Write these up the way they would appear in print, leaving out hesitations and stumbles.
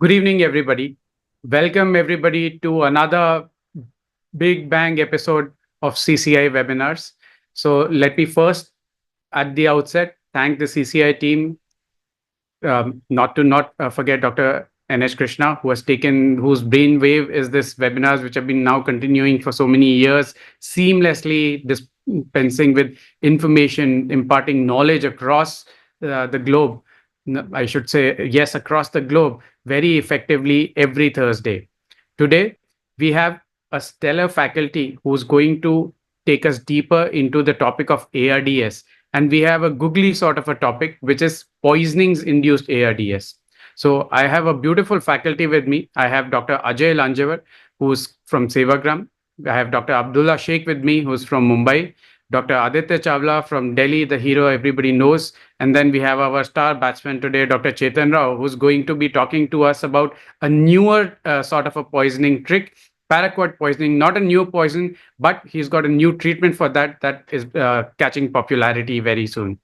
Good evening, everybody. Welcome, everybody, to another Big Bang episode of CCI webinars. So, let me first, at the outset, thank the CCI team, not to forget Dr. N.S. Krishna, whose brainwave is this webinars, which have been now continuing for so many years, seamlessly dispensing with information, imparting knowledge across the globe. I should say, yes, across the globe, very effectively every Thursday. Today, we have a stellar faculty who's going to take us deeper into the topic of ARDS, and we have a googly sort of a topic, which is poisonings induced ARDS. So I have a beautiful faculty with me. I have Dr. Ajay Lanjewar, who's from Sevagram. I have Dr. Abdullah Shaikh with me, who's from Mumbai. Dr. Aditya Chawla from Delhi, the hero everybody knows. And then we have our star batsman today, Dr. Chetan Rao, who's going to be talking to us about a newer sort of a poisoning trick, paraquat poisoning, not a new poison, but he's got a new treatment for that is catching popularity very soon.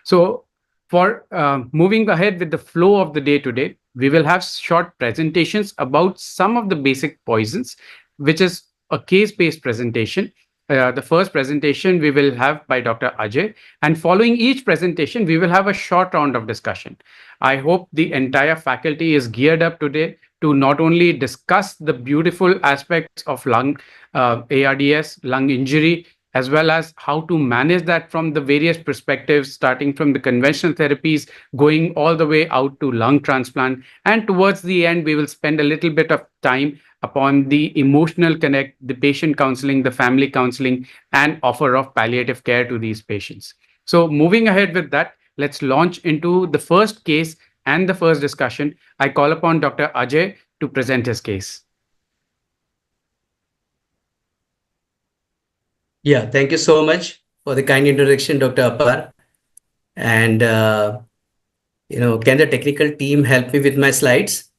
So for moving ahead with the flow of the day today, we will have short presentations about some of the basic poisons, which is a case-based presentation. The first presentation we will have by Dr. Ajay, and following each presentation, we will have a short round of discussion. I hope the entire faculty is geared up today to not only discuss the beautiful aspects of lung ARDS, lung injury, as well as how to manage that from the various perspectives, starting from the conventional therapies, going all the way out to lung transplant. And towards the end, we will spend a little bit of time upon the emotional connect, the patient counseling, the family counseling, and offer of palliative care to these patients. So moving ahead with that, let's launch into the first case and the first discussion. I call upon Dr. Ajay to present his case. Yeah, thank you so much for the kind introduction, Dr. Apar. And, can the technical team help me with my slides?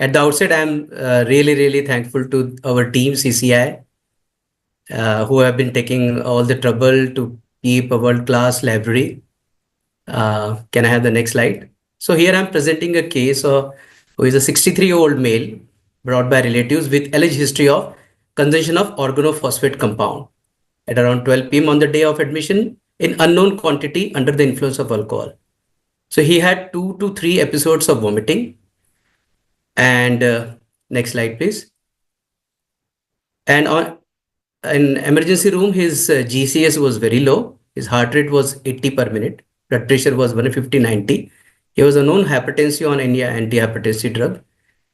At the outset, I'm really thankful to our team, CCI, who have been taking all the trouble to keep a world-class library. Can I have the next slide? So here I'm presenting a case of who is a 63-year-old male brought by relatives with alleged history of consumption of organophosphate compound at around 12 p.m. on the day of admission in unknown quantity under the influence of alcohol. So he had 2 to 3 episodes of vomiting. And next slide, please. And in emergency room, his GCS was very low. His heart rate was 80 per minute. Blood pressure was 150/90. He was a known hypertensive on any antihypertensive drug.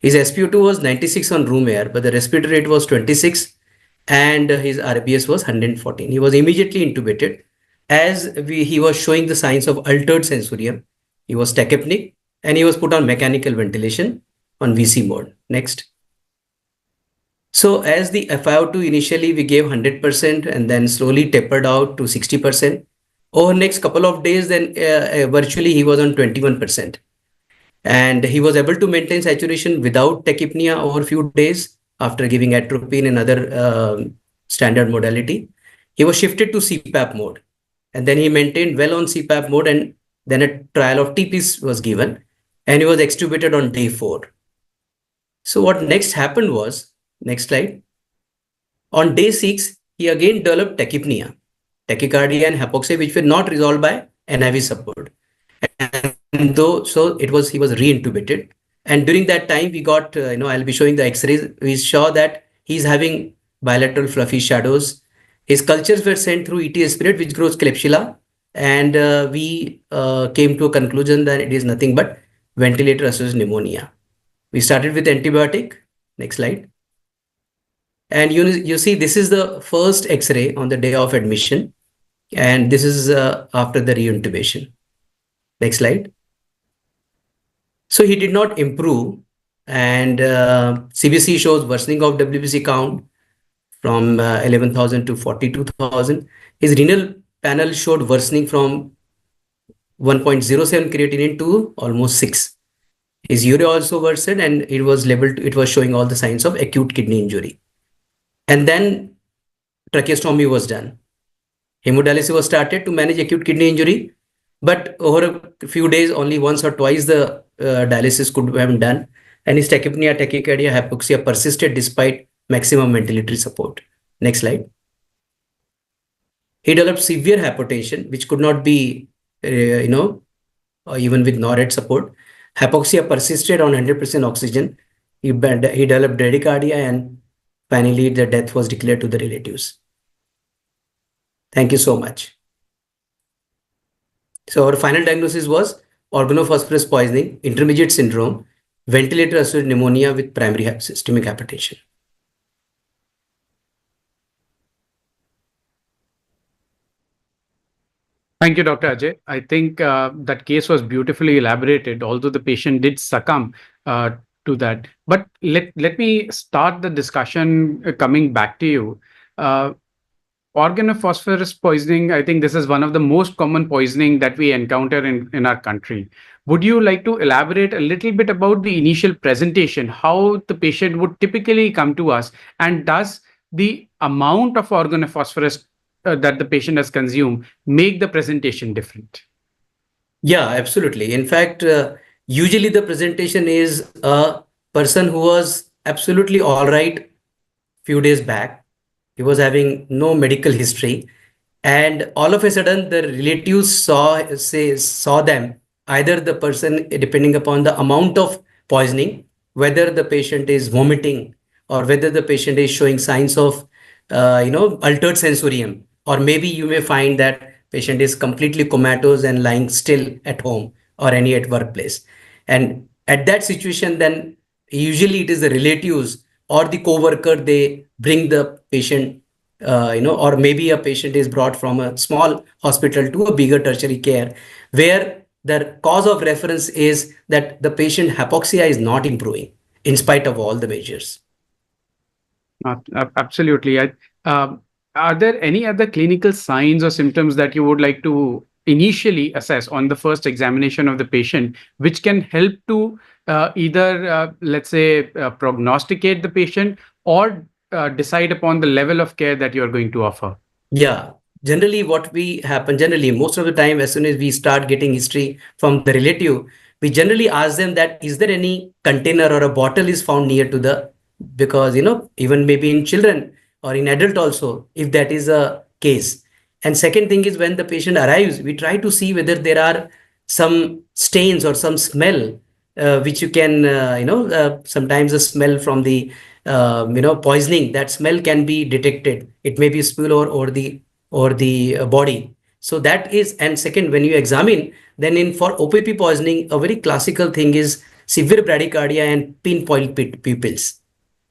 His SpO2 was 96 on room air, but the respiratory rate was 26 and his RBS was 114. He was immediately intubated as he was showing the signs of altered sensorium. He was tachypnic and he was put on mechanical ventilation on VC mode. Next. So as the FiO2 initially we gave 100% and then slowly tapered out to 60%. Over next couple of days, then virtually he was on 21%. And he was able to maintain saturation without tachypnea over a few days after giving atropine and other standard modality. He was shifted to CPAP mode. And then he maintained well on CPAP mode, and then a trial of TPs was given. And he was extubated on day 4. So what next happened was, next slide. On day 6, he again developed tachypnea, tachycardia and hypoxia, which were not resolved by NIV support. And he was re-intubated. And during that time, we got, I'll be showing the X-rays. We saw that he's having bilateral fluffy shadows. His cultures were sent through ET spirit, which grows Klebsiella. And we came to a conclusion that it is nothing but ventilator-associated pneumonia. We started with antibiotic. Next slide. And you see, this is the first X-ray on the day of admission. And this is after the re-intubation. Next slide. So he did not improve. And CBC shows worsening of WBC count from 11,000 to 42,000. His renal panel showed worsening from 1.07 creatinine to almost 6. His urea also worsened, and it was showing all the signs of acute kidney injury. And then tracheostomy was done. Hemodialysis was started to manage acute kidney injury, but over a few days, only once or twice the dialysis could have been done. and his tachypnea, tachycardia, hypoxia persisted despite maximum ventilatory support. Next slide. He developed severe hypotension, which could not be, even with NORAD support. Hypoxia persisted on 100% oxygen. He developed bradycardia, and finally the death was declared to the relatives. Thank you so much. So our final diagnosis was organophosphorus poisoning, intermediate syndrome, ventilator-associated pneumonia with primary systemic hypertension. Thank you, Dr. Ajay. I think that case was beautifully elaborated, although the patient did succumb to that. But let me start the discussion coming back to you. Organophosphorus poisoning, I think this is one of the most common poisoning that we encounter in our country. Would you like to elaborate a little bit about the initial presentation, how the patient would typically come to us, and does the amount of organophosphorus that the patient has consumed make the presentation different? Yeah, absolutely. In fact, usually the presentation is a person who was absolutely all right few days back. He was having no medical history, and all of a sudden the relatives saw them, either the person, depending upon the amount of poisoning, whether the patient is vomiting or whether the patient is showing signs of altered sensorium, or maybe you may find that patient is completely comatose and lying still at home or any at workplace. And at that situation, then usually it is the relatives or the co-worker, they bring the patient, or maybe a patient is brought from a small hospital to a bigger tertiary care, where the cause of reference is that the patient hypoxia is not improving in spite of all the measures. Absolutely. Are there any other clinical signs or symptoms that you would like to initially assess on the first examination of the patient, which can help to either, let's say, prognosticate the patient or decide upon the level of care that you're going to offer? Yeah, generally most of the time, as soon as we start getting history from the relative, we generally ask them that, is there any container or a bottle is found near to the, because, even maybe in children or in adult also, if that is a case. And second thing is, when the patient arrives, we try to see whether there are some stains or some smell, which you can, sometimes the smell from the, poisoning, that smell can be detected. It may be spillover over the body. So that is, and second, when you examine, then for OPP poisoning, a very classical thing is severe bradycardia and pinpoint pupils.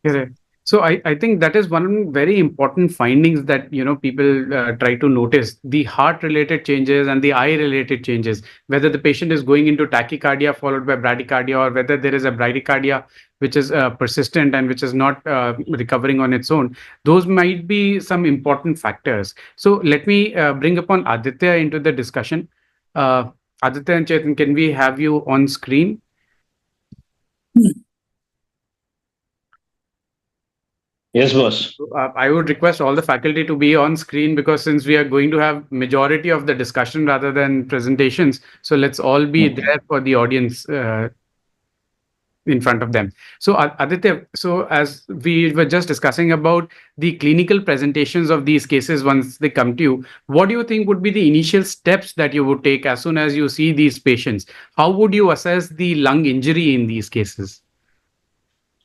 Correct. So I think that is one very important findings that people try to notice: the heart-related changes and the eye-related changes. Whether the patient is going into tachycardia followed by bradycardia, or whether there is a bradycardia which is persistent and which is not recovering on its own. Those might be some important factors. So let me bring upon Aditya into the discussion. Aditya and Chetan, can we have you on screen? Yes, boss. I would request all the faculty to be on screen, because since we are going to have majority of the discussion rather than presentations, so let's all be there for the audience in front of them. So Aditya, so as we were just discussing about the clinical presentations of these cases once they come to you, what do you think would be the initial steps that you would take as soon as you see these patients? How would you assess the lung injury in these cases?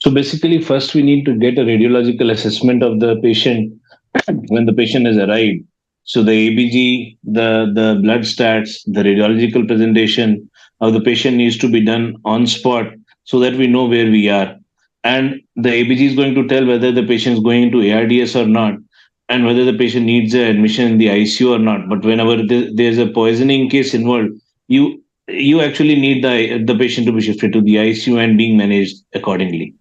So basically, first we need to get a radiological assessment of the patient when the patient has arrived. So the ABG, the blood stats, the radiological presentation of the patient needs to be done on spot so that we know where we are. And the ABG is going to tell whether the patient is going into ARDS or not, and whether the patient needs an admission in the ICU or not. But whenever there's a poisoning case involved, you actually need the patient to be shifted to the ICU and being managed accordingly.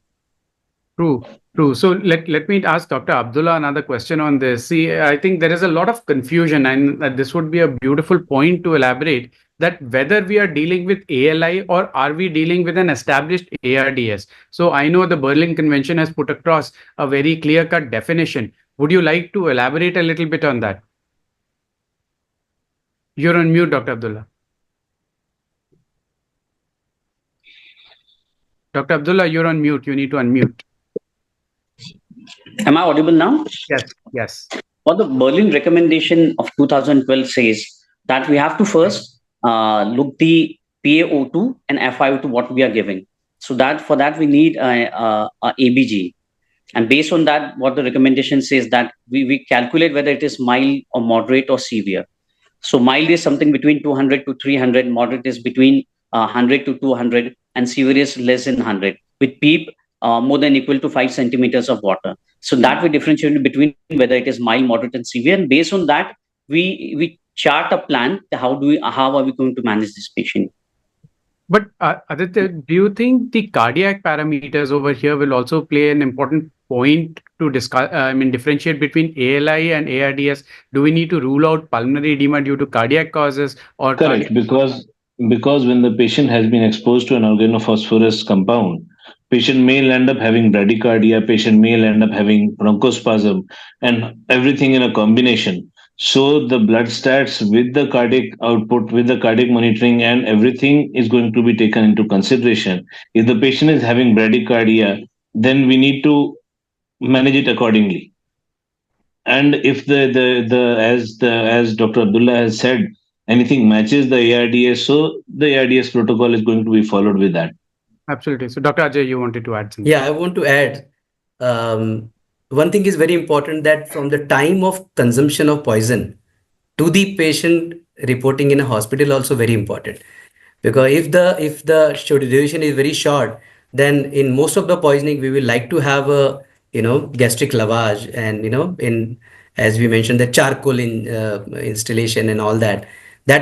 True, true. So let me ask Dr. Abdullah another question on this. See, I think there is a lot of confusion, and this would be a beautiful point to elaborate that whether we are dealing with ALI or are we dealing with an established ARDS. So I know the Berlin Convention has put across a very clear-cut definition. Would you like to elaborate a little bit on that? You're on mute, Dr. Abdullah. Dr. Abdullah, you're on mute. You need to unmute. Am I audible now? Yes, yes. Well, the Berlin recommendation of 2012 says that we have to first look the PaO2 and FiO2 what we are giving. So that for that we need a ABG, and based on that, what the recommendation says that we calculate whether it is mild or moderate or severe. So mild is something between 200 to 300, moderate is between 100 to 200, and severe is less than 100, with PEEP more than equal to 5 centimeters of water. So that we differentiate between whether it is mild, moderate, and severe, and based on that, we chart a plan. How are we going to manage this patient? But Aditya, do you think the cardiac parameters over here will also play an important point to discuss? Differentiate between ALI and ARDS. Do we need to rule out pulmonary edema due to cardiac causes or Correct, because when the patient has been exposed to an organophosphorus compound, patient may end up having bradycardia, patient may end up having bronchospasm, and everything in a combination. So the blood stats with the cardiac output, with the cardiac monitoring, and everything is going to be taken into consideration. If the patient is having bradycardia, then we need to manage it accordingly. And if as Dr. Abdullah has said, anything matches the ARDS, so the ARDS protocol is going to be followed with that. Absolutely. So, Dr. Ajay, you wanted to add something? Yeah, I want to add one thing is very important, that from the time of consumption of poison to the patient reporting in a hospital, also very important. Because if the duration is very short, then in most of the poisoning we will like to have a gastric lavage, and in, as we mentioned, the charcoal installation and all that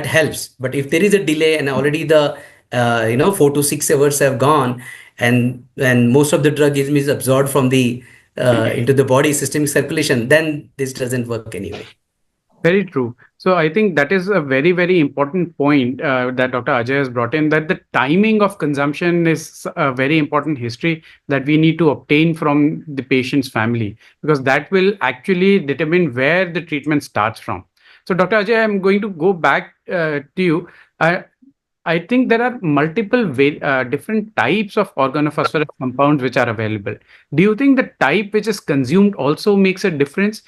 helps. But if there is a delay and already the 4 to 6 hours have gone, and most of the drug is absorbed from the into the body systemic circulation, then this doesn't work anyway. Very true. So I think that is a very, very important point that Dr. Ajay has brought in, that the timing of consumption is a very important history that we need to obtain from the patient's family, because that will actually determine where the treatment starts from. So Dr. Ajay, I'm going to go back to you. I think there are multiple different types of organophosphorus compounds which are available. Do you think the type which is consumed also makes a difference?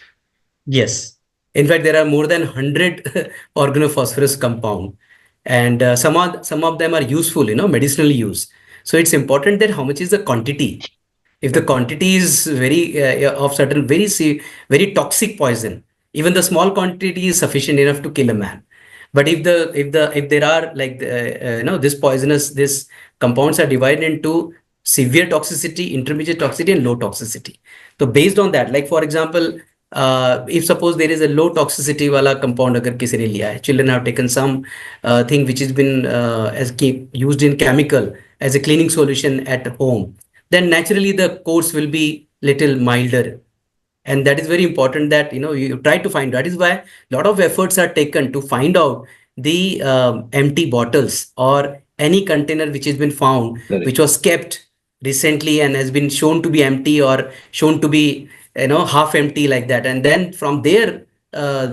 Yes. In fact, there are more than 100 organophosphorus compound, and some of them are useful, medicinal use. So it's important that how much is the quantity. If the quantity is very of certain very toxic poison, even the small quantity is sufficient enough to kill a man. But if there are like these compounds are divided into severe toxicity, intermediate toxicity, and low toxicity. So based on that, like for example, if suppose there is a low toxicity wala compound agar kisi ne liya hai, children have taken some thing which has been used in chemical as a cleaning solution at home, then naturally the course will be little milder. And that is very important that you try to find. That is why a lot of efforts are taken to find out the empty bottles or any container which has been found, which was kept recently and has been shown to be empty or shown to be half empty, like that. And then from there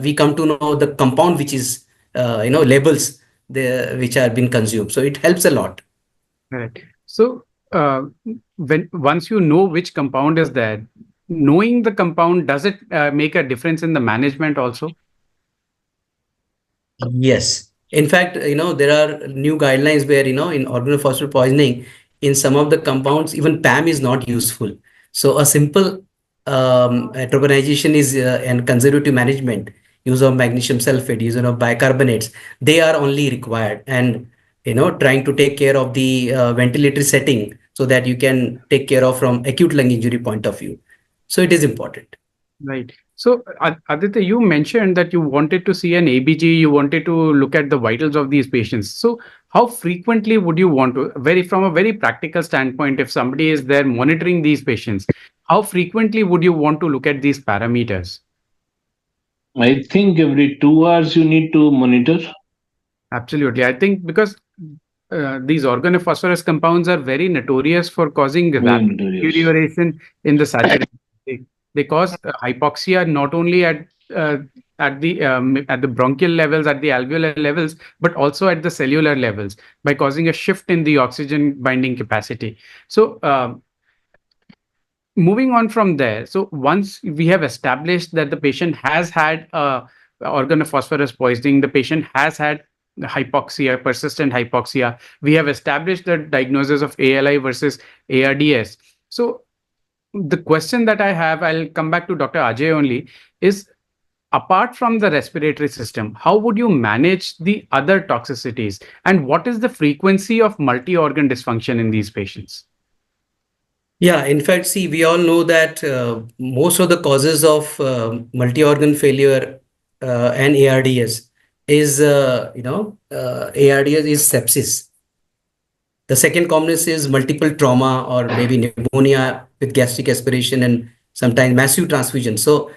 we come to know the compound which is labels which are being consumed. So it helps a lot. Right. So once you know which compound is there, knowing the compound, does it make a difference in the management also? Yes. In fact, there are new guidelines where, in organophosphorus poisoning, in some of the compounds, even PAM is not useful. So a simple atroponization is and conservative management, use of magnesium sulfate, use of bicarbonates, they are only required. And, trying to take care of the ventilatory setting so that you can take care of from acute lung injury point of view. So it is important. Right. So Aditya, you mentioned that you wanted to see an ABG, you wanted to look at the vitals of these patients. So how frequently would you want to, from a very practical standpoint, if somebody is there monitoring these patients, how frequently would you want to look at these parameters? I think every 2 hours you need to monitor. Absolutely. I think because these organophosphorus compounds are very notorious for causing rapid deterioration in the saturation. They cause hypoxia not only at at the bronchial levels, at the alveolar levels, but also at the cellular levels by causing a shift in the oxygen binding capacity. So moving on from there, so once we have established that the patient has had organophosphorus poisoning, the patient has had hypoxia, persistent hypoxia, we have established the diagnosis of ALI versus ARDS. So the question that I have, I'll come back to Dr. Ajay only, is apart from the respiratory system, how would you manage the other toxicities? And what is the frequency of multi-organ dysfunction in these patients? Yeah, in fact, see, we all know that most of the causes of multi-organ failure and ARDS is, ARDS is sepsis. The second commonest is multiple trauma or maybe pneumonia with gastric aspiration and sometimes massive transfusion. So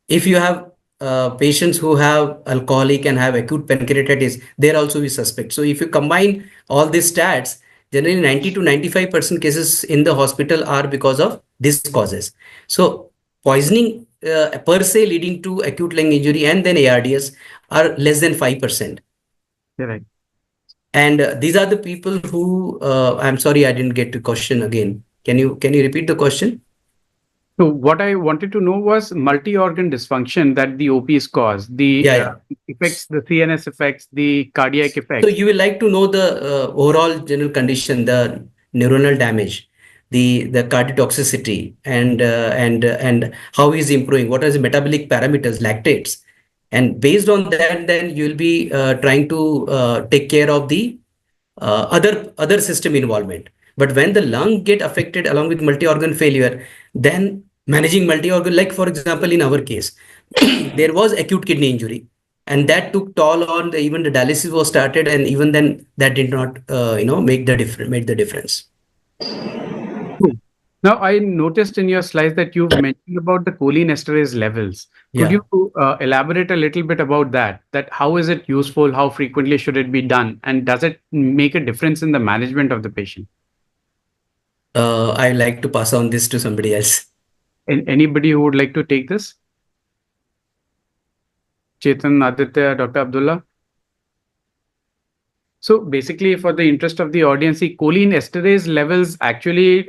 if you have patients who have alcoholic and have acute pancreatitis, there also we suspect. So if you combine all these stats, generally 90 to 95% cases in the hospital are because of these causes. So poisoning per se leading to acute lung injury and then ARDS are less than 5%. Correct. And these are the people who, I'm sorry, I didn't get the question again. Can you repeat the question? So what I wanted to know was multi-organ dysfunction that the OPs cause, the effects, the CNS effects, the cardiac effects. So you will like to know the overall general condition, the neuronal damage, the cardiotoxicity, and how is improving, what are the metabolic parameters, lactates. And based on that, then you'll be trying to take care of the other system involvement. But when the lung get affected along with multi-organ failure, then managing multi-organ, like for example, in our case, there was acute kidney injury, and that took toll on even the dialysis was started, and even then that did not, made the difference. Now, I noticed in your slides that you've mentioned about the cholinesterase levels. Could you elaborate a little bit about that? That how is it useful? How frequently should it be done? And does it make a difference in the management of the patient? I like to pass on this to somebody else. And anybody who would like to take this? Chetan, Aditya, Dr. Abdullah? So basically, for the interest of the audience, the cholinesterase levels actually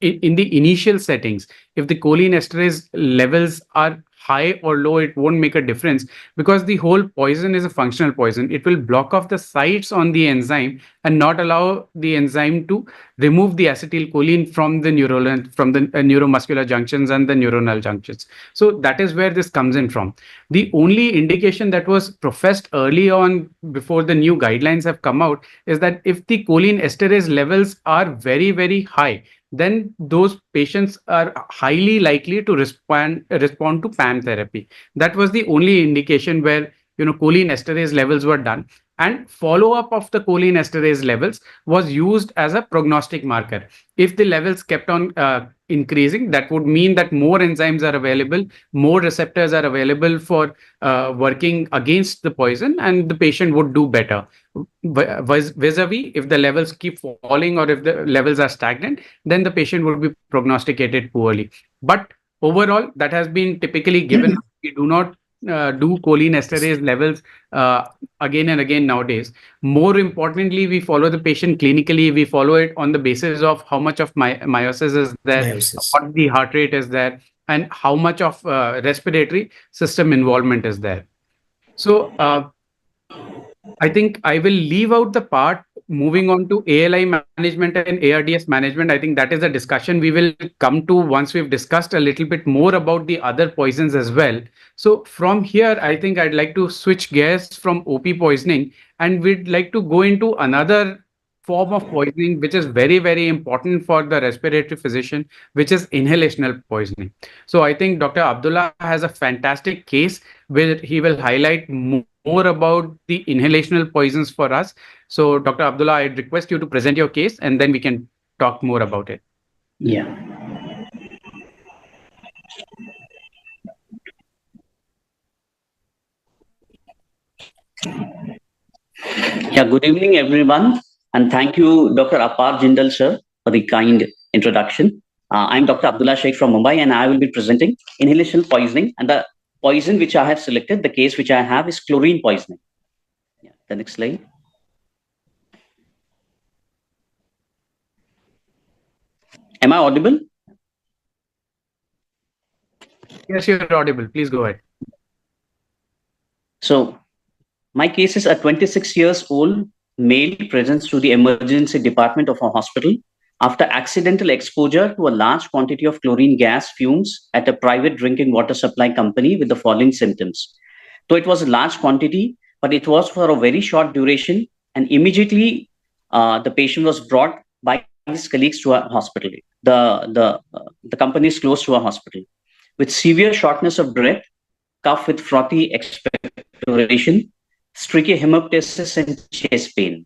in the initial settings, if the cholinesterase levels are high or low, it won't make a difference because the whole poison is a functional poison. It will block off the sites on the enzyme and not allow the enzyme to remove the acetylcholine from the neuromuscular junctions and the neuronal junctions. So that is where this comes in from. The only indication that was professed early on before the new guidelines have come out is that if the cholinesterase levels are very, very high, then those patients are highly likely to respond to PAM therapy. That was the only indication where cholinesterase levels were done, and follow-up of the cholinesterase levels was used as a prognostic marker. If the levels kept on increasing, that would mean that more enzymes are available, more receptors are available for working against the poison, and the patient would do better. Vis-a-vis, if the levels keep falling or if the levels are stagnant, then the patient would be prognosticated poorly. But overall, that has been typically given. We do not do cholinesterase levels again and again nowadays. More importantly, we follow the patient clinically. We follow it on the basis of how much of meiosis is there, what the heart rate is there, and how much of respiratory system involvement is there. So I think I will leave out the part moving on to ALI management and ARDS management. I think that is a discussion we will come to once we've discussed a little bit more about the other poisons as well. So from here, I think I'd like to switch gears from OP poisoning, and we'd like to go into another form of poisoning, which is very, very important for the respiratory physician, which is inhalational poisoning. So I think Dr. Abdullah has a fantastic case where he will highlight more about the inhalational poisons for us. So Dr. Abdullah, I'd request you to present your case and then we can talk more about it. Yeah. Yeah, good evening, everyone. And thank you, Dr. Apar Jindal, sir, for the kind introduction. I'm Dr. Abdullah Shaikh from Mumbai, and I will be presenting inhalational poisoning and the poison which I have selected, the case which I have is chlorine poisoning. Yeah, the next slide. Am I audible? Yes, you're audible. Please go ahead. So my case is a 26 years old male presents to the emergency department of a hospital after accidental exposure to a large quantity of chlorine gas fumes at a private drinking water supply company with the following symptoms. So it was a large quantity, but it was for a very short duration, and immediately the patient was brought by his colleagues to a hospital. The company is close to a hospital with severe shortness of breath, cough with frothy expectoration, streaky hemoptysis, and chest pain.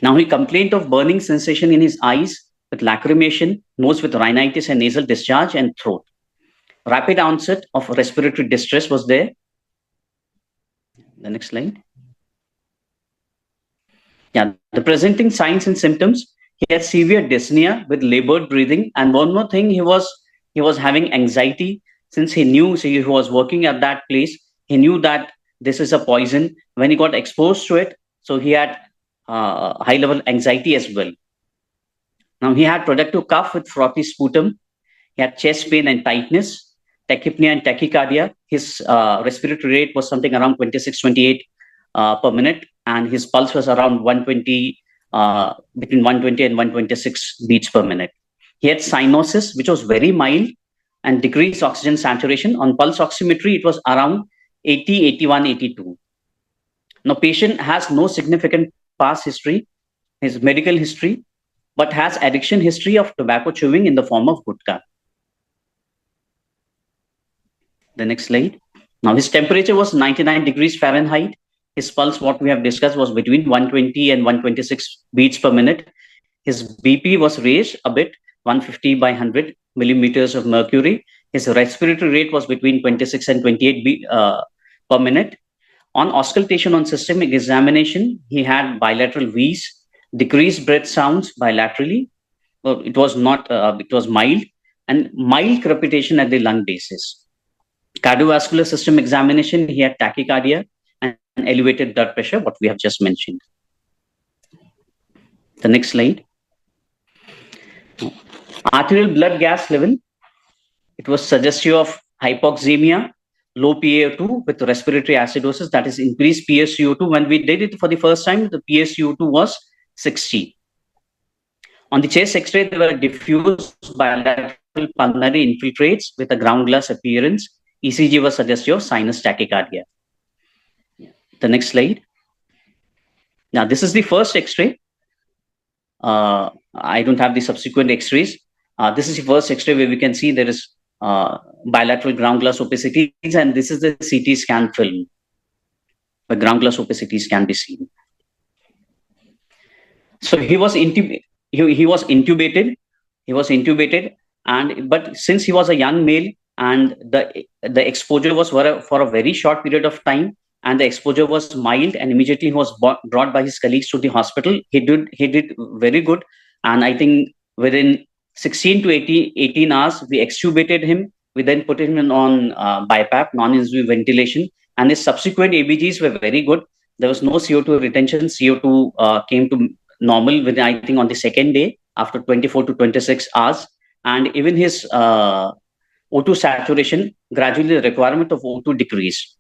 Now he complained of burning sensation in his eyes with lacrimation, nose with rhinitis and nasal discharge, and throat. Rapid onset of respiratory distress was there. The next slide. Yeah, the presenting signs and symptoms. He had severe dyspnea with labored breathing, and one more thing, he was having anxiety since he knew, so he was working at that place. He knew that this is a poison. When he got exposed to it, so he had high level anxiety as well. Now he had productive cough with frothy sputum. He had chest pain and tightness, tachypnea and tachycardia. His respiratory rate was something around 26, 28 per minute, and his pulse was around 120, between 120 and 126 beats per minute. He had cyanosis, which was very mild, and decreased oxygen saturation. On pulse oximetry, it was around 80, 81, 82. Now, patient has no significant past history, his medical history, but has addiction history of tobacco chewing in the form of gutka. The next slide. Now, his temperature was 99 degrees Fahrenheit. His pulse, what we have discussed, was between 120 and 126 beats per minute. His BP was raised a bit, 150 by 100 millimeters of mercury. His respiratory rate was between 26 and 28 per minute. On auscultation on systemic examination, he had bilateral wheeze, decreased breath sounds bilaterally. Well, it was not, it was mild, and mild crepitation at the lung basis. Cardiovascular system examination, he had tachycardia and elevated blood pressure, what we have just mentioned. The next slide. Arterial blood gas level, it was suggestive of hypoxemia, low PaO2 with respiratory acidosis, that is increased PaCO2. When we did it for the first time, the PaCO2 was 60. On the chest X-ray, there were diffuse bilateral pulmonary infiltrates with a ground glass appearance. ECG was suggestive of sinus tachycardia. The next slide. Now, this is the first X-ray. I don't have the subsequent X-rays. This is the first X-ray where we can see there is bilateral ground glass opacities, and this is the CT scan film where ground glass opacities can be seen. So he was intubated. He was intubated, and but since he was a young male and the exposure was for a very short period of time, and the exposure was mild, and immediately he was brought by his colleagues to the hospital. He did very good, and I think within 16 to 18 hours, we extubated him. We then put him on BiPAP, non-invasive ventilation, and his subsequent ABGs were very good. There was no CO2 retention. CO2 came to normal within, I think, on the second day after 24 to 26 hours. And even his O2 saturation, gradually the requirement of O2 decreased.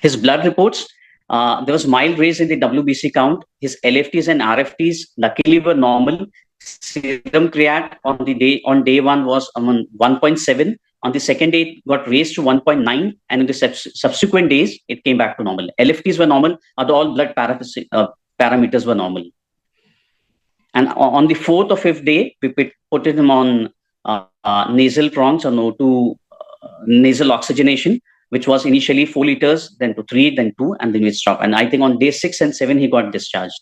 His blood reports, there was mild raise in the WBC count. His LFTs and RFTs luckily were normal. Serum creat on day one was 1.7. On the second day, it got raised to 1.9, and in the subsequent days, it came back to normal. LFTs were normal, all blood parameters were normal. And on the fourth or fifth day, we put him on nasal prongs or O2 nasal oxygenation, which was initially 4 liters, then to 3, then 2, and then we stopped. And I think on day 6 and 7, he got discharged.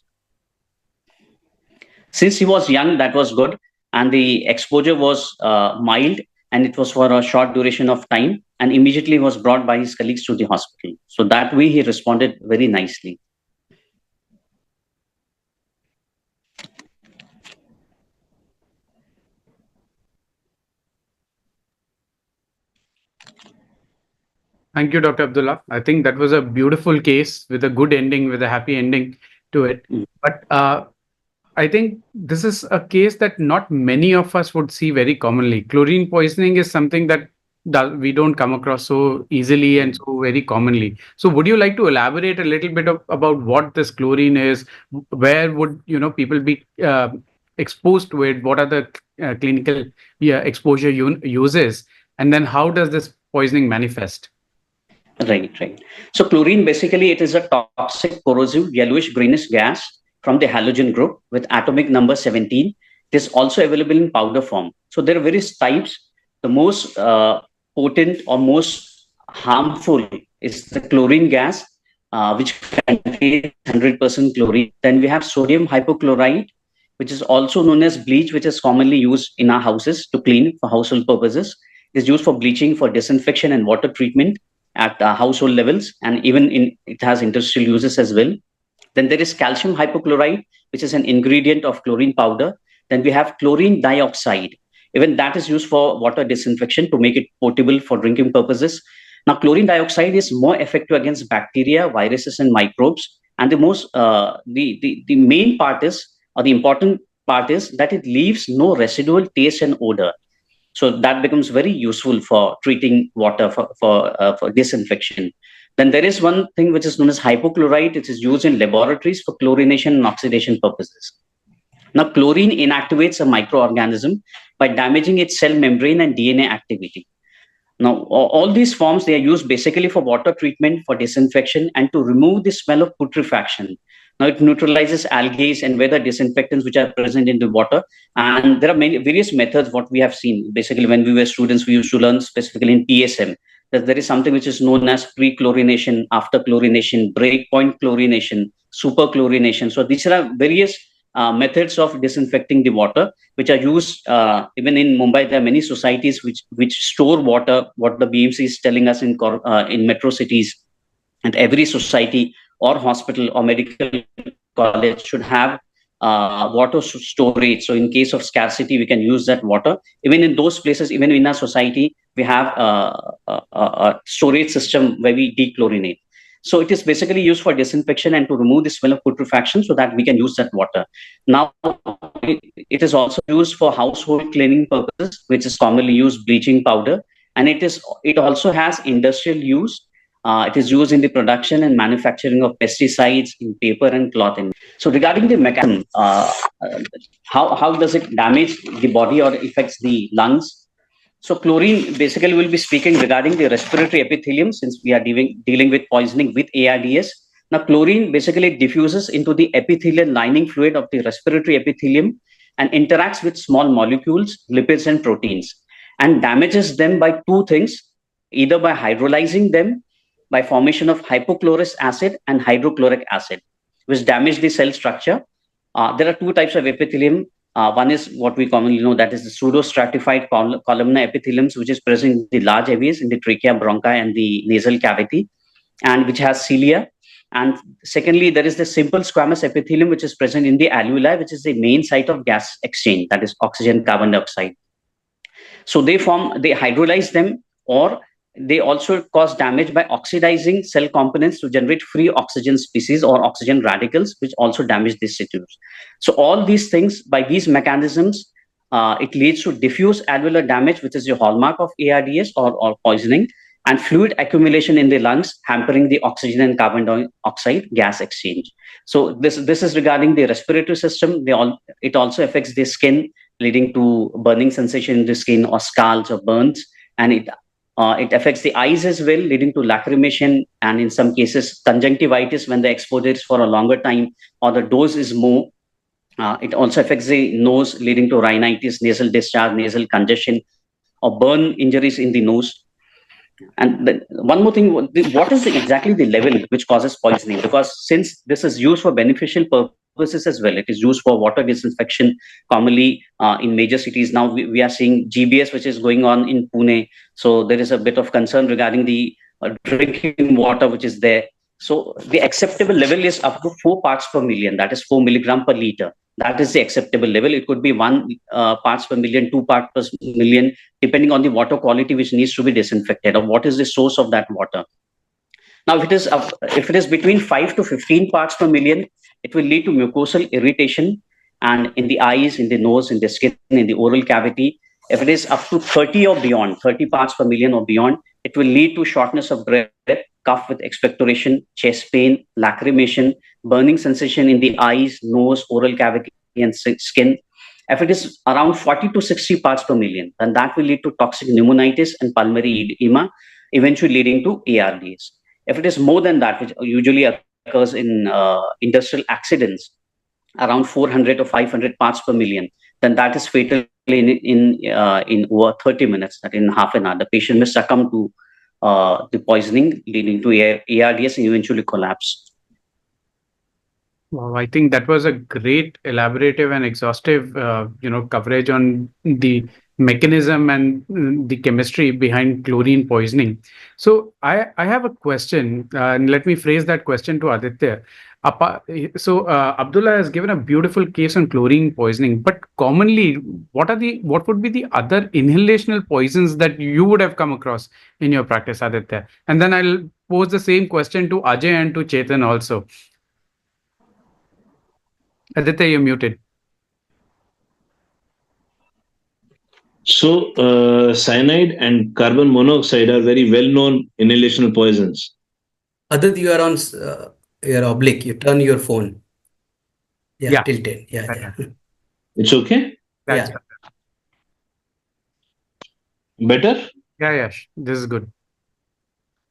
Since he was young, that was good. And the exposure was mild, and it was for a short duration of time. And immediately was brought by his colleagues to the hospital. So that way he responded very nicely. Thank you, Dr. Abdullah. I think that was a beautiful case with a good ending, with a happy ending to it. Mm. But I think this is a case that not many of us would see very commonly. Chlorine poisoning is something that we don't come across so easily and so very commonly. So, would you like to elaborate a little bit about what this chlorine is? Where would people be exposed to it? What are the clinical exposure uses? And then, how does this poisoning manifest? Right, right. So chlorine, basically, it is a toxic, corrosive, yellowish greenish gas from the halogen group with atomic number 17. It is also available in powder form. So there are various types. The most potent or most harmful is the chlorine gas, which contains 100% chlorine. Then we have sodium hypochlorite, which is also known as bleach, which is commonly used in our houses to clean for household purposes. It is used for bleaching, for disinfection and water treatment at household levels, and even it has industrial uses as well. Then there is calcium hypochlorite, which is an ingredient of chlorine powder. Then we have chlorine dioxide. Even that is used for water disinfection to make it potable for drinking purposes. Now, chlorine dioxide is more effective against bacteria, viruses, and microbes. And the main part is, or the important part is, that it leaves no residual taste and odor. So that becomes very useful for treating water for disinfection. Then there is one thing which is known as hypochlorite. It is used in laboratories for chlorination and oxidation purposes. Now, chlorine inactivates a microorganism by damaging its cell membrane and DNA activity. Now, all these forms, they are used basically for water treatment, for disinfection, and to remove the smell of putrefaction. Now, it neutralizes algae and other disinfectants which are present in the water. And there are various methods what we have seen. Basically, when we were students, we used to learn specifically in PSM that there is something which is known as pre-chlorination, after chlorination, breakpoint chlorination, super chlorination. So these are various methods of disinfecting the water, which are used even in Mumbai. There are many societies which store water. What the BMC is telling us in metro cities, and every society or hospital or medical college should have water storage. So in case of scarcity, we can use that water. Even in those places, even in our society, we have a storage system where we dechlorinate. So it is basically used for disinfection and to remove the smell of putrefaction so that we can use that water. Now, it is also used for household cleaning purposes, which is commonly used bleaching powder. And it also has industrial use. It is used in the production and manufacturing of pesticides in paper and cloth. So regarding the mechanism, how does it damage the body or affects the lungs? So chlorine, basically we'll be speaking regarding the respiratory epithelium, since we are dealing with poisoning with ARDS. Now chlorine basically diffuses into the epithelial lining fluid of the respiratory epithelium and interacts with small molecules, lipids and proteins, and damages them by two things, either by hydrolyzing them, by formation of hypochlorous acid and hydrochloric acid, which damage the cell structure. There are two types of epithelium. One is what we commonly know, that is the pseudostratified columnar epitheliums, which is present in the large airways, in the trachea, bronchi, and the nasal cavity, and which has cilia. And secondly, there is the simple squamous epithelium, which is present in the alveoli, which is the main site of gas exchange, that is oxygen, carbon dioxide. So they hydrolyze them, or they also cause damage by oxidizing cell components to generate free oxygen species or oxygen radicals, which also damage these tissues. So all these things, by these mechanisms, it leads to diffuse alveolar damage, which is the hallmark of ARDS or poisoning, and fluid accumulation in the lungs, hampering the oxygen and carbon dioxide gas exchange. So this is regarding the respiratory system. It also affects the skin, leading to burning sensation in the skin or scalds or burns, and it affects the eyes as well, leading to lacrimation and in some cases conjunctivitis when the exposure is for a longer time or the dose is more. It also affects the nose, leading to rhinitis, nasal discharge, nasal congestion, or burn injuries in the nose. And one more thing, what is exactly the level which causes poisoning? Because since this is used for beneficial purposes as well, it is used for water disinfection commonly in major cities. Now we are seeing GBS, which is going on in Pune. So there is a bit of concern regarding the drinking water which is there. So the acceptable level is up to 4 parts per million, that is 4 milligram per liter. That is the acceptable level. It could be 1 parts per million, 2 parts per million, depending on the water quality which needs to be disinfected, or what is the source of that water. Now, if it is between 5 to 15 parts per million, it will lead to mucosal irritation, and in the eyes, in the nose, in the skin, in the oral cavity. If it is up to 30 or beyond, 30 parts per million or beyond, it will lead to shortness of breath, cough with expectoration, chest pain, lacrimation, burning sensation in the eyes, nose, oral cavity, and skin. If it is around 40 to 60 parts per million, then that will lead to toxic pneumonitis and pulmonary edema, eventually leading to ARDS. If it is more than that, which usually occurs in industrial accidents, around 400 or 500 parts per million, then that is fatal in over 30 minutes, that in half an hour. The patient may succumb to the poisoning, leading to ARDS and eventually collapse. Wow, I think that was a great elaborative and exhaustive, coverage on the mechanism and the chemistry behind chlorine poisoning. So I have a question, and let me phrase that question to Aditya. Abdullah has given a beautiful case on chlorine poisoning, but commonly, what would be the other inhalational poisons that you would have come across in your practice, Aditya? And then I'll pose the same question to Ajay and to Chetan also. Aditya, you're muted. So, cyanide and carbon monoxide are very well-known inhalational poisons. Aditya, you are on your oblique. You turn your phone. Yeah. Tilted. Yeah. It's okay? That's Better? Yeah, this is good.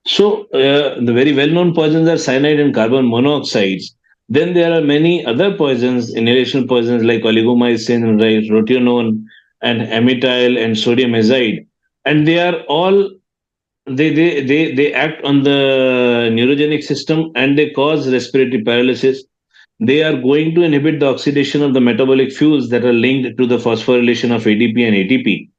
So, the very well-known poisons are cyanide and carbon monoxides. Then there are many other poisons, inhalational poisons like oligomycin, rotenone, and amytal and sodium azide. And they are all, they act on the neurogenic system and they cause respiratory paralysis. They are going to inhibit the oxidation of the metabolic fuels that are linked to the phosphorylation of ADP and ATP.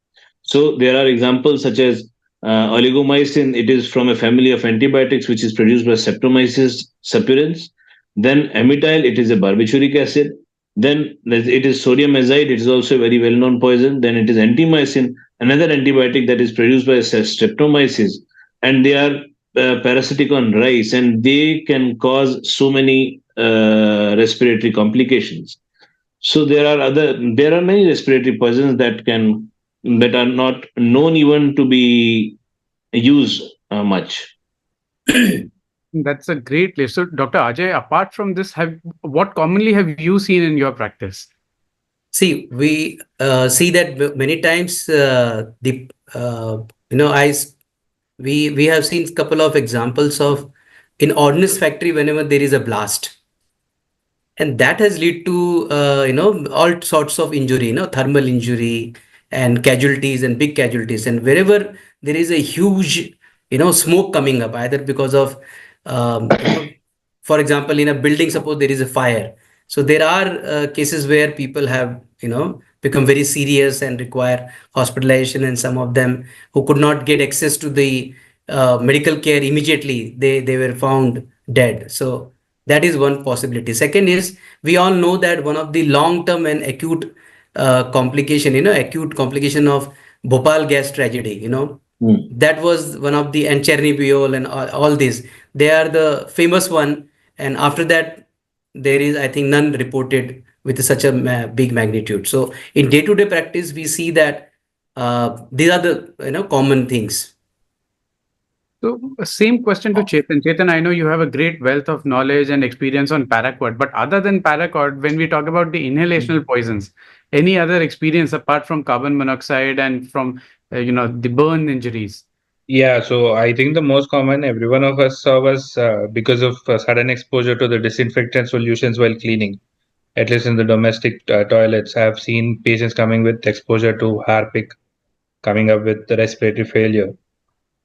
So there are examples such as oligomycin. It is from a family of antibiotics which is produced by Streptomyces suppurans. Then amytal, it is a barbituric acid. Then it is sodium azide. It is also a very well-known poison. Then it is antimycin, another antibiotic that is produced by Streptomyces, and they are parasitic on rice, and they can cause so many respiratory complications. So there are many respiratory poisons that are not known even to be used much. That's a great list. So, Dr. Ajay, apart from this, what commonly have you seen in your practice? See, we see that many times. We have seen a couple of examples of in ordnance factory whenever there is a blast, and that has led to all sorts of injury, thermal injury and casualties and big casualties. And wherever there is a huge smoke coming up, either because of for example, in a building, suppose there is a fire. So there are cases where people have become very serious and require hospitalization, and some of them who could not get access to the medical care immediately, they were found dead. So that is one possibility. Second is, we all know that one of the long-term and acute complication of Bhopal gas tragedy, that was one of the, and Chernobyl and all these, they are the famous one. And after that, there is, I think, none reported with such a big magnitude. So in day-to-day practice, we see that these are the common things. So, same question to Chetan. Chetan, I know you have a great wealth of knowledge and experience on paraquat, but other than paraquat, when we talk about the inhalational poisons, any other experience apart from carbon monoxide and from the burn injuries? Yeah, so I think the most common every one of us saw was because of sudden exposure to the disinfectant solutions while cleaning. At least in the domestic toilets, I have seen patients coming with exposure to Harpic, coming up with the respiratory failure.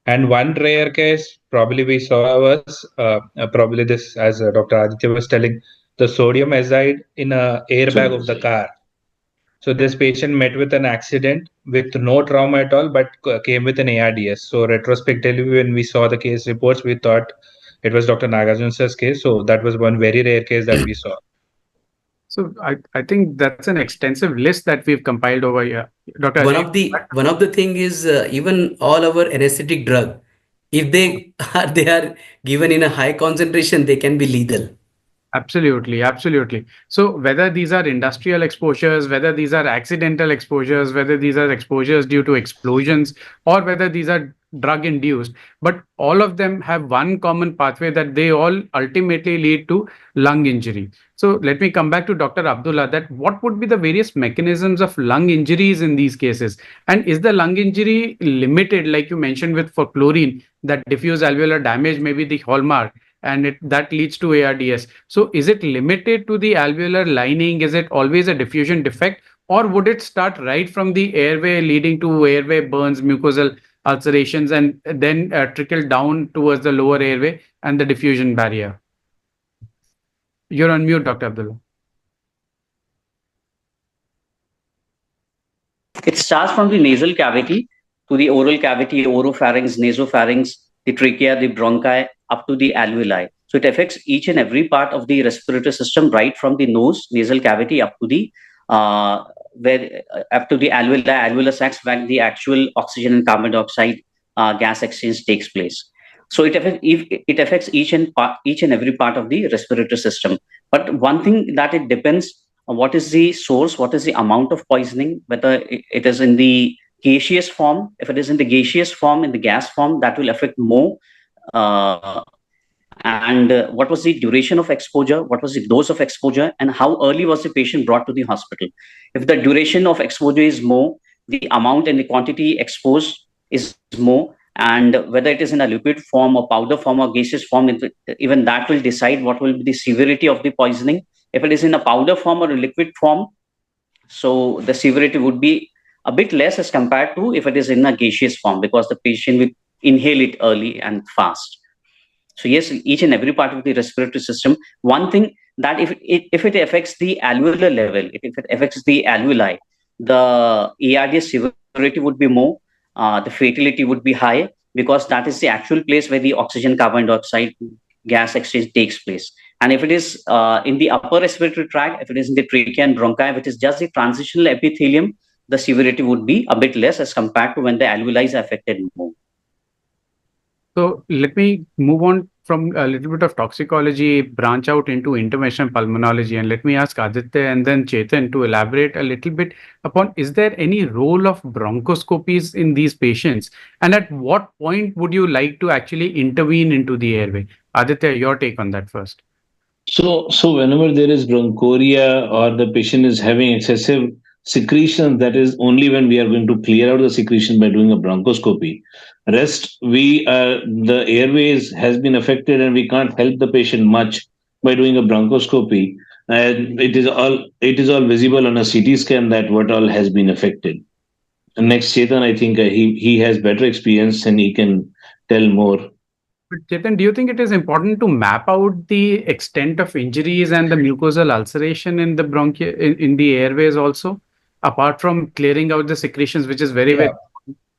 And one rare case probably we saw was probably this, as Dr. Aditya was telling, the sodium azide in a airbag of the car. So this patient met with an accident with no trauma at all, but came with an ARDS. So retrospectively, when we saw the case reports, we thought it was Dr. Nagarjun's case. So that was one very rare case that we saw. So I think that's an extensive list that we've compiled over here. Dr. One Ajay, of the thing is even all our anesthetic drug, if they are given in a high concentration, they can be lethal. absolutely, absolutely. So whether these are industrial exposures, whether these are accidental exposures, whether these are exposures due to explosions, or whether these are drug induced, but all of them have one common pathway that they all ultimately lead to lung injury. So let me come back to Dr. Abdullah, that what would be the various mechanisms of lung injuries in these cases? And is the lung injury limited, like you mentioned with for chlorine, that diffuse alveolar damage may be the hallmark, and that leads to ARDS. So is it limited to the alveolar lining? Is it always a diffusion defect? Or would it start right from the airway leading to airway burns, mucosal ulcerations, and then trickle down towards the lower airway and the diffusion barrier? You're on mute, Dr. Abdullah. It starts from the nasal cavity to the oral cavity, oropharynx, nasopharynx, the trachea, the bronchi, up to the alveoli. So it affects each and every part of the respiratory system, right from the nose, nasal cavity, up to the up to the alveoli, alveolar sacs, where the actual oxygen and carbon dioxide gas exchange takes place. So it affects each and every part of the respiratory system. But one thing that it depends on what is the source, what is the amount of poisoning, whether it is in the gaseous form. If it is in the gaseous form, in the gas form, that will affect more. And what was the duration of exposure, what was the dose of exposure, and how early was the patient brought to the hospital. If the duration of exposure is more, the amount and the quantity exposed is more, and whether it is in a liquid form or powder form or gaseous form, even that will decide what will be the severity of the poisoning. If it is in a powder form or a liquid form, so the severity would be a bit less as compared to if it is in a gaseous form, because the patient will inhale it early and fast. So yes, each and every part of the respiratory system. One thing that if it affects the alveolar level, if it affects the alveoli, the ARDS severity would be more, the fatality would be high, because that is the actual place where the oxygen carbon dioxide gas exchange takes place. And if it is in the upper respiratory tract, if it is in the trachea and bronchi, which is just the transitional epithelium, the severity would be a bit less as compared to when the alveoli is affected more. So let me move on from a little bit of toxicology, branch out into interventional pulmonology, and let me ask Aditya and then Chetan to elaborate a little bit upon, is there any role of bronchoscopies in these patients? And at what point would you like to actually intervene into the airway? Aditya, your take on that first. So whenever there is bronchoria or the patient is having excessive secretion, that is only when we are going to clear out the secretion by doing a bronchoscopy. Rest, the airways has been affected and we can't help the patient much by doing a bronchoscopy. And it is all visible on a CT scan that what all has been affected. And next, Chetan, I think he has better experience and he can tell more. But Chetan, do you think it is important to map out the extent of injuries and the mucosal ulceration in the in the airways also, apart from clearing out the secretions, which is very, very.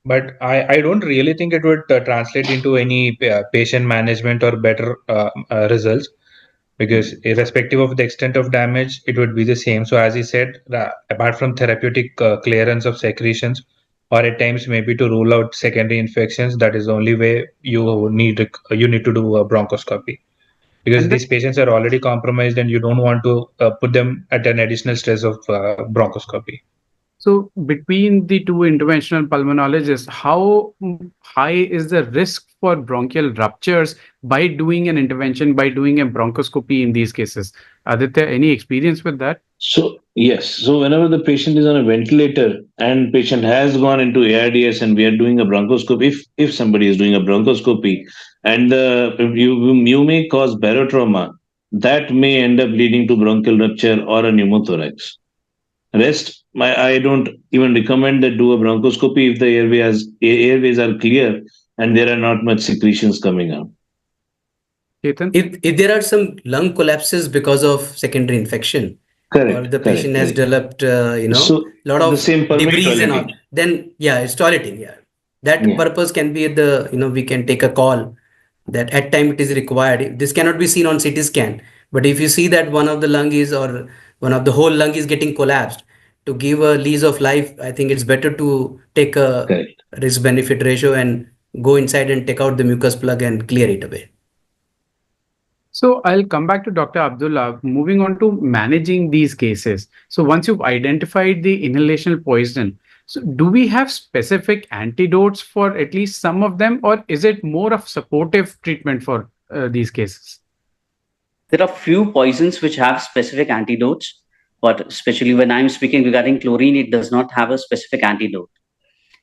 But I don't really think it would translate into any patient management or better results, because irrespective of the extent of damage, it would be the same. So as he said, apart from therapeutic clearance of secretions, or at times maybe to rule out secondary infections, that is the only way you need to do a bronchoscopy, because these patients are already compromised and you don't want to put them at an additional stress of bronchoscopy. So between the two interventional pulmonologists, how high is the risk for bronchial ruptures by doing an intervention, by doing a bronchoscopy in these cases? Aditya, any experience with that? So yes, so whenever the patient is on a ventilator and patient has gone into ARDS and we are doing a bronchoscopy, if somebody is doing a bronchoscopy and you may cause barotrauma, that may end up leading to bronchial rupture or a pneumothorax. Rest, I don't even recommend that do a bronchoscopy if the airways are clear and there are not much secretions coming out. Chetan? If there are some lung collapses because of secondary infection, Correct, or the patient has developed, lot of debris and all, then yeah, it's toileting. Yeah, that purpose can be we can take a call that at time it is required. This cannot be seen on CT scan, but if you see that one of the lung is or one of the whole lung is getting collapsed. To give a lease of life, I think it's better to take a Correct. risk benefit ratio and go inside and take out the mucus plug and clear it away. So I'll come back to Dr. Abdullah, moving on to managing these cases. So once you've identified the inhalational poison, so do we have specific antidotes for at least some of them, or is it more of supportive treatment for these cases? There are few poisons which have specific antidotes, but especially when I'm speaking regarding chlorine, it does not have a specific antidote.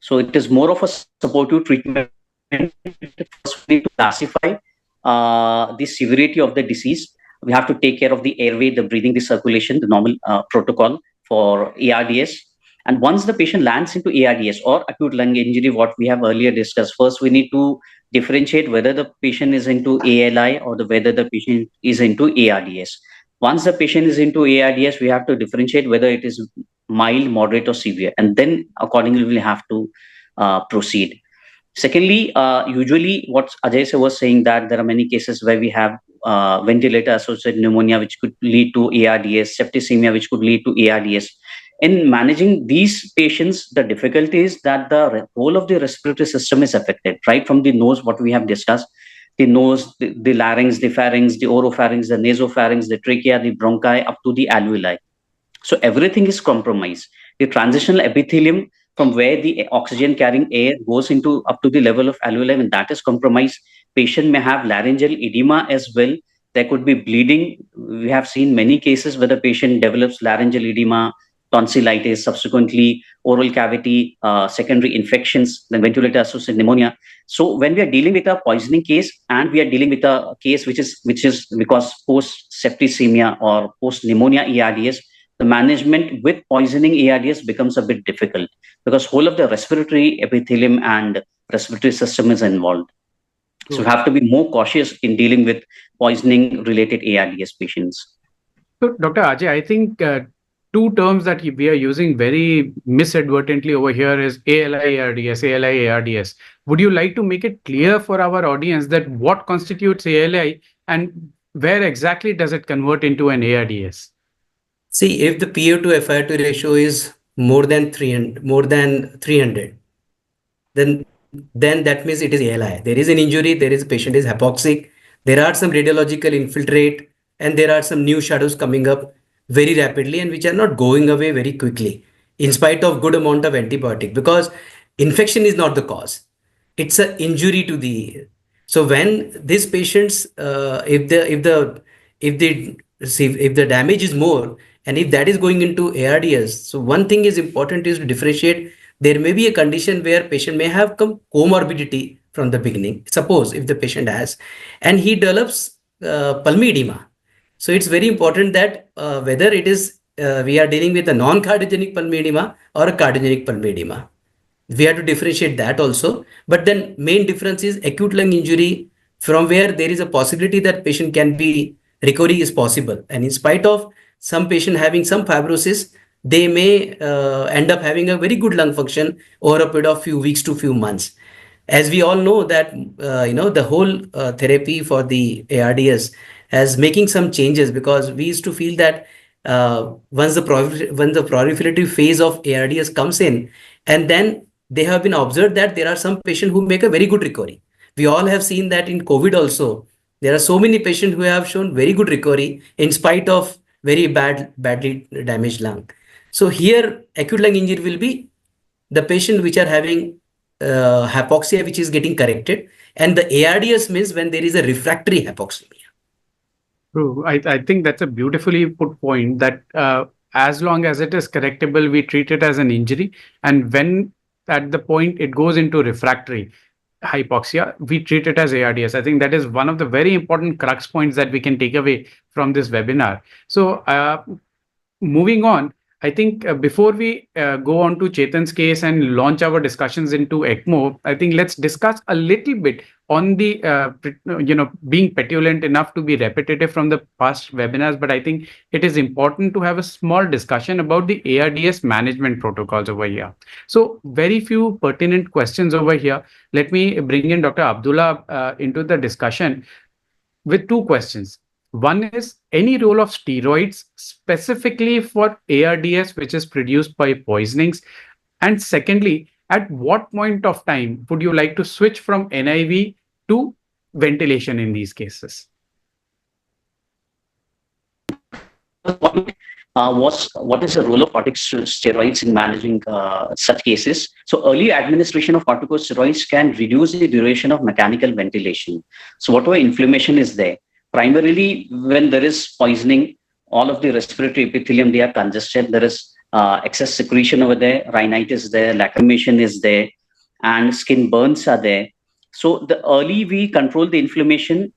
So it is more of a supportive treatment. First, we need to classify the severity of the disease. We have to take care of the airway, the breathing, the circulation, the normal protocol for ARDS. And once the patient lands into ARDS or acute lung injury, what we have earlier discussed, first we need to differentiate whether the patient is into ALI or whether the patient is into ARDS. Once the patient is into ARDS, we have to differentiate whether it is mild, moderate, or severe, and then accordingly we'll have to proceed. Secondly, usually what Ajay was saying, that there are many cases where we have ventilator-associated pneumonia, which could lead to ARDS, septicemia, which could lead to ARDS. In managing these patients, the difficulty is that the whole of the respiratory system is affected, right from the nose, what we have discussed, the nose, the larynx, the pharynx, the oropharynx, the nasopharynx, the trachea, the bronchi, up to the alveoli. So everything is compromised. The transitional epithelium from where the oxygen carrying air goes into up to the level of alveoli, when that is compromised, patient may have laryngeal edema as well. There could be bleeding. We have seen many cases where the patient develops laryngeal edema, tonsillitis, subsequently oral cavity, secondary infections, then ventilator-associated pneumonia. So when we are dealing with a poisoning case and we are dealing with a case which is because post septicemia or post pneumonia ARDS, the management with poisoning ARDS becomes a bit difficult because whole of the respiratory epithelium and respiratory system is involved. So we have to be more cautious in dealing with poisoning related ARDS patients. So Dr. Ajay, I think two terms that we are using very misadvertently over here is ALI ARDS, ALI ARDS. Would you like to make it clear for our audience that what constitutes ALI and where exactly does it convert into an ARDS? See, if the PO2 FiO2 ratio is more than 300, then that means it is ALI. There is an injury, patient is hypoxic, there are some radiological infiltrate, and there are some new shadows coming up very rapidly and which are not going away very quickly in spite of good amount of antibiotic, because infection is not the cause. It's an injury to the. So when these patients, if the damage is more and if that is going into ARDS, so one thing is important is to differentiate. There may be a condition where patient may have comorbidity from the beginning. Suppose if the patient has, and he develops pulmonary edema. So it's very important that whether it is we are dealing with a non-cardiogenic pulmonary edema or a cardiogenic pulmonary edema. We have to differentiate that also. But then main difference is acute lung injury, from where there is a possibility that patient can be recovery is possible. And in spite of some patient having some fibrosis, they may end up having a very good lung function over a period of few weeks to few months. As we all know that, the whole therapy for the ARDS has making some changes, because we used to feel that when the proliferative phase of ARDS comes in, and then they have been observed that there are some patients who make a very good recovery. We all have seen that in COVID also. There are so many patients who have shown very good recovery in spite of very badly damaged lung. So here acute lung injury will be the patient which are having hypoxia which is getting corrected, and the ARDS means when there is a refractory hypoxemia. True. I think that's a beautifully put point, that as long as it is correctable, we treat it as an injury. And when at the point it goes into refractory hypoxia, we treat it as ARDS. I think that is one of the very important crux points that we can take away from this webinar. So moving on, I think before we go on to Chetan's case and launch our discussions into ECMO, I think let's discuss a little bit on the, being petulant enough to be repetitive from the past webinars. But I think it is important to have a small discussion about the ARDS management protocols over here. So very few pertinent questions over here. Let me bring in Dr. Abdullah into the discussion with two questions. One is any role of steroids specifically for ARDS, which is produced by poisonings. And secondly, at what point of time would you like to switch from NIV to ventilation in these cases? Was what is the role of corticosteroids in managing such cases? So early administration of corticosteroids can reduce the duration of mechanical ventilation. So whatever inflammation is there, primarily when there is poisoning, all of the respiratory epithelium, they are congested. There is excess secretion over there, rhinitis is there, lacrimation is there, and skin burns are there. So the early we control the inflammation,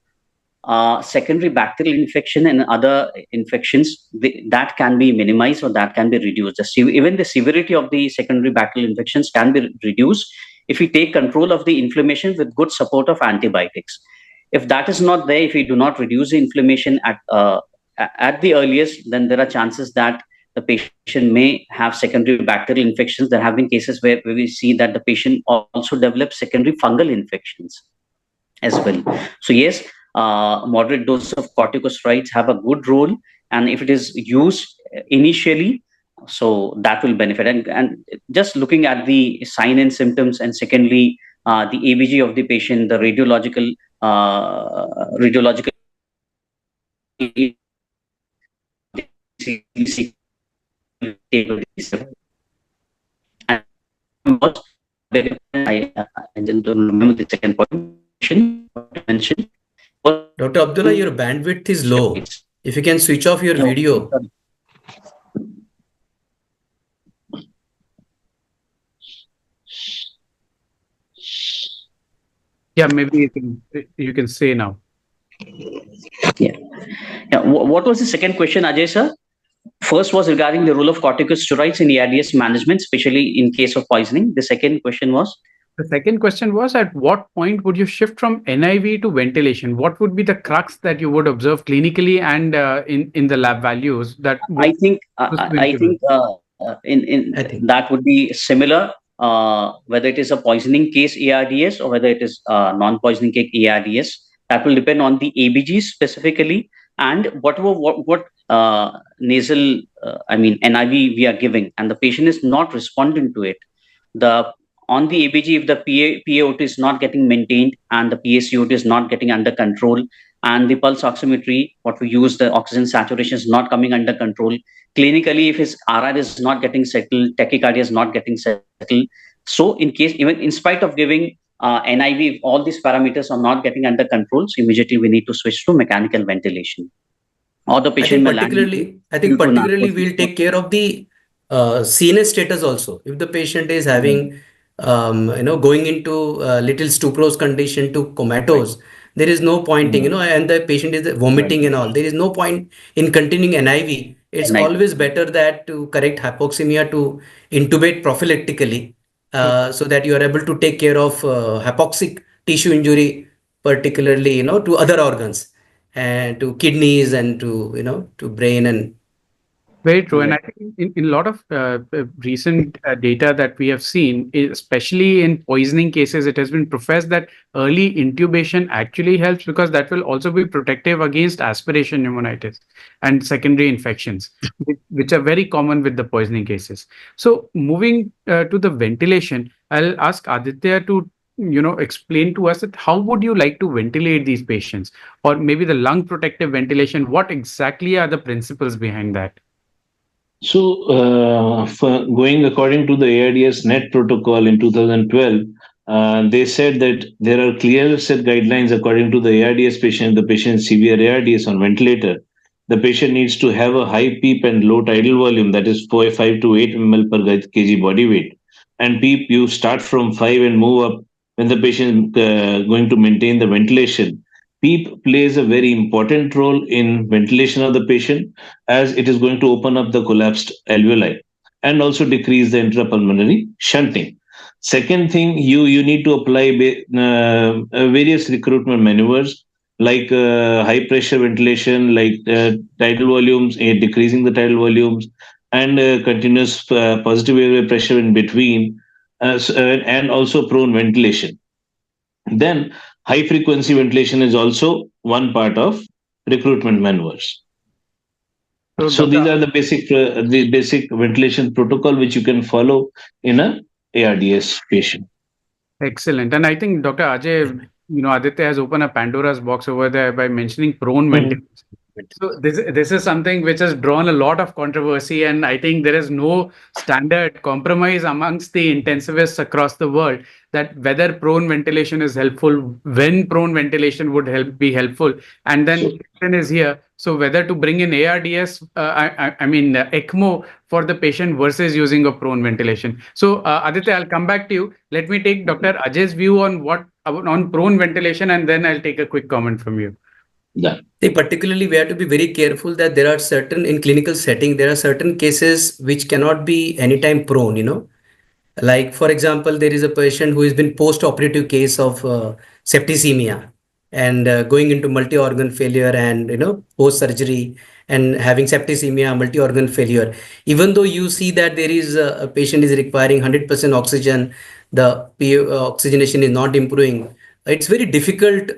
secondary bacterial infection and other infections, that can be minimized or that can be reduced. Even the severity of the secondary bacterial infections can be reduced if we take control of the inflammation with good support of antibiotics. If that is not there, if we do not reduce the inflammation at the earliest, then there are chances that the patient may have secondary bacterial infections. There have been cases where we see that the patient also develops secondary fungal infections as well. So yes, moderate dose of corticosteroids have a good role, and if it is used initially, so that will benefit. And just looking at the sign and symptoms, and secondly, the ABG of the patient, the radiological and I don't remember the second point mentioned. Dr. Abdullah, your bandwidth is low. If you can switch off your video. Yeah, maybe you can say now. Yeah. What was the second question, Ajay sir? First was regarding the role of corticosteroids in ARDS management, especially in case of poisoning. The second question was? The second question was, at what point would you shift from NIV to ventilation? What would be the crux that you would observe clinically and in the lab values? That I think that would be similar, whether it is a poisoning case ARDS or whether it is non-poisoning case ARDS. That will depend on the ABGs specifically, and what nasal, NIV we are giving, and the patient is not responding to it. On the ABG, if the PaO2 is not getting maintained and the PaCO2 is not getting under control, and the pulse oximetry, what we use, the oxygen saturation is not coming under control. Clinically, if his RR is not getting settled, tachycardia is not getting settled. So in case, even in spite of giving NIV, if all these parameters are not getting under control, so immediately we need to switch to mechanical ventilation. Or the patient I think particularly we'll take care of the CNS status also. If the patient is having, going into little stuporous condition to comatose, there is no pointing, and the patient is vomiting and all. There is no point in continuing NIV. It's always better that to correct hypoxemia to intubate prophylactically, so that you are able to take care of hypoxic tissue injury, particularly, to other organs and to kidneys and to brain and. Very true. And I think in a lot of recent data that we have seen, especially in poisoning cases, it has been professed that early intubation actually helps because that will also be protective against aspiration pneumonitis and secondary infections, which are very common with the poisoning cases. So moving to the ventilation, I'll ask Aditya to explain to us that how would you like to ventilate these patients, or maybe the lung protective ventilation, what exactly are the principles behind that? So, for going according to the ARDS NET protocol in 2012, they said that there are clear set guidelines according to the ARDS patient, the patient severe ARDS on ventilator. The patient needs to have a high PEEP and low tidal volume, that is 5 to 8 ml per kg body weight. And PEEP, you start from 5 and move up when the patient going to maintain the ventilation. PEEP plays a very important role in ventilation of the patient, as it is going to open up the collapsed alveoli and also decrease the intrapulmonary shunting. Second thing, you need to apply various recruitment maneuvers like high pressure ventilation, like tidal volumes, decreasing the tidal volumes, and continuous positive airway pressure in between, and also prone ventilation. Then high frequency ventilation is also one part of recruitment maneuvers. So Dr. these are the basic ventilation protocol which you can follow in a ARDS patient. Excellent. And I think Dr. Ajay, Aditya has opened a Pandora's box over there by mentioning prone ventilation. So this is something which has drawn a lot of controversy, and I think there is no standard compromise amongst the intensivists across the world that whether prone ventilation is helpful, when prone ventilation would be helpful, and then So- question is here. So whether to bring in ARDS, I mean ECMO for the patient versus using a prone ventilation. So Aditya, I'll come back to you. Let me take Dr. Ajay's view on on prone ventilation, and then I'll take a quick comment from you. Yeah. Particularly, we have to be very careful that there are certain, in clinical setting, there are certain cases which cannot be anytime prone. Like, for example, there is a patient who has been post-operative case of septicemia and going into multi-organ failure and, post-surgery and having septicemia, multi-organ failure. Even though you see that there is a patient is requiring 100% oxygen, the oxygenation is not improving. It's very difficult,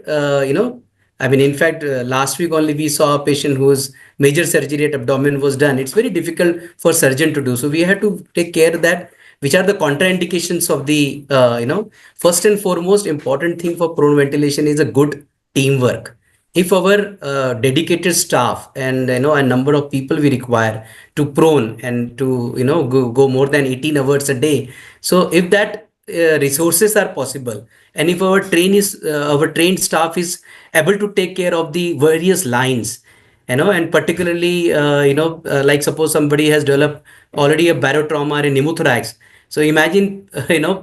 I mean, in fact, last week only we saw a patient whose major surgery at abdomen was done. It's very difficult for surgeon to do. So we have to take care that which are the contraindications of the, first and foremost important thing for prone ventilation is a good teamwork. If our dedicated staff and, a number of people we require to prone and to, go more than 18 hours a day. So if that resources are possible, and if our trained staff is able to take care of the various lines, and particularly, like suppose somebody has developed already a barotrauma or a pneumothorax. So imagine,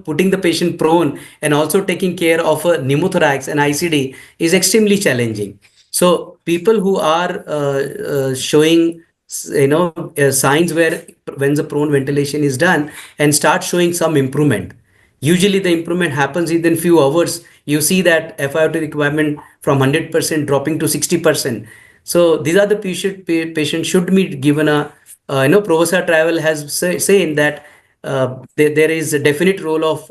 putting the patient prone and also taking care of a pneumothorax and ICD is extremely challenging. So people who are showing, signs where when the prone ventilation is done and start showing some improvement. Usually the improvement happens within few hours. You see that FiO2 requirement from 100% dropping to 60%. So these are the patient should be given a, Professor Travel has saying that there is a definite role of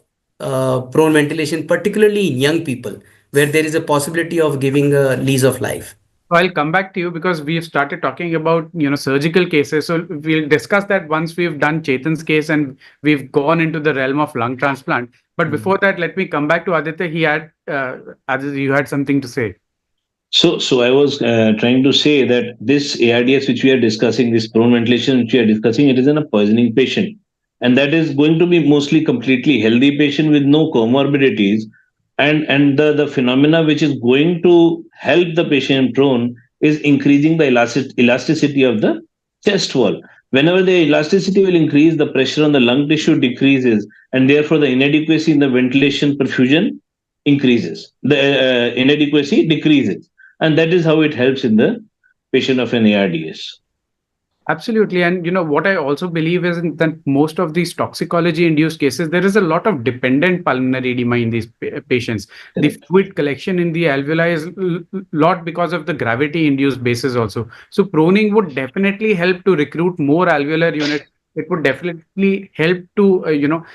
prone ventilation, particularly in young people, where there is a possibility of giving a lease of life. I'll come back to you because we've started talking about surgical cases. So we'll discuss that once we've done Chetan's case and we've gone into the realm of lung transplant. But before that, let me come back to Aditya. Aditya, you had something to say. So I was trying to say that this ARDS which we are discussing, this prone ventilation which we are discussing, it is in a poisoning patient, and that is going to be mostly completely healthy patient with no comorbidities. And the phenomena which is going to help the patient prone is increasing the elasticity of the chest wall. Whenever the elasticity will increase, the pressure on the lung tissue decreases, and therefore the inadequacy in the ventilation perfusion increases. The inadequacy decreases, and that is how it helps in the patient of an ARDS. Absolutely. And what I also believe is that most of these toxicology induced cases, there is a lot of dependent pulmonary edema in these patients. The fluid collection in the alveoli is a lot because of the gravity induced basis also. So proning would definitely help to recruit more alveolar units. It would definitely help to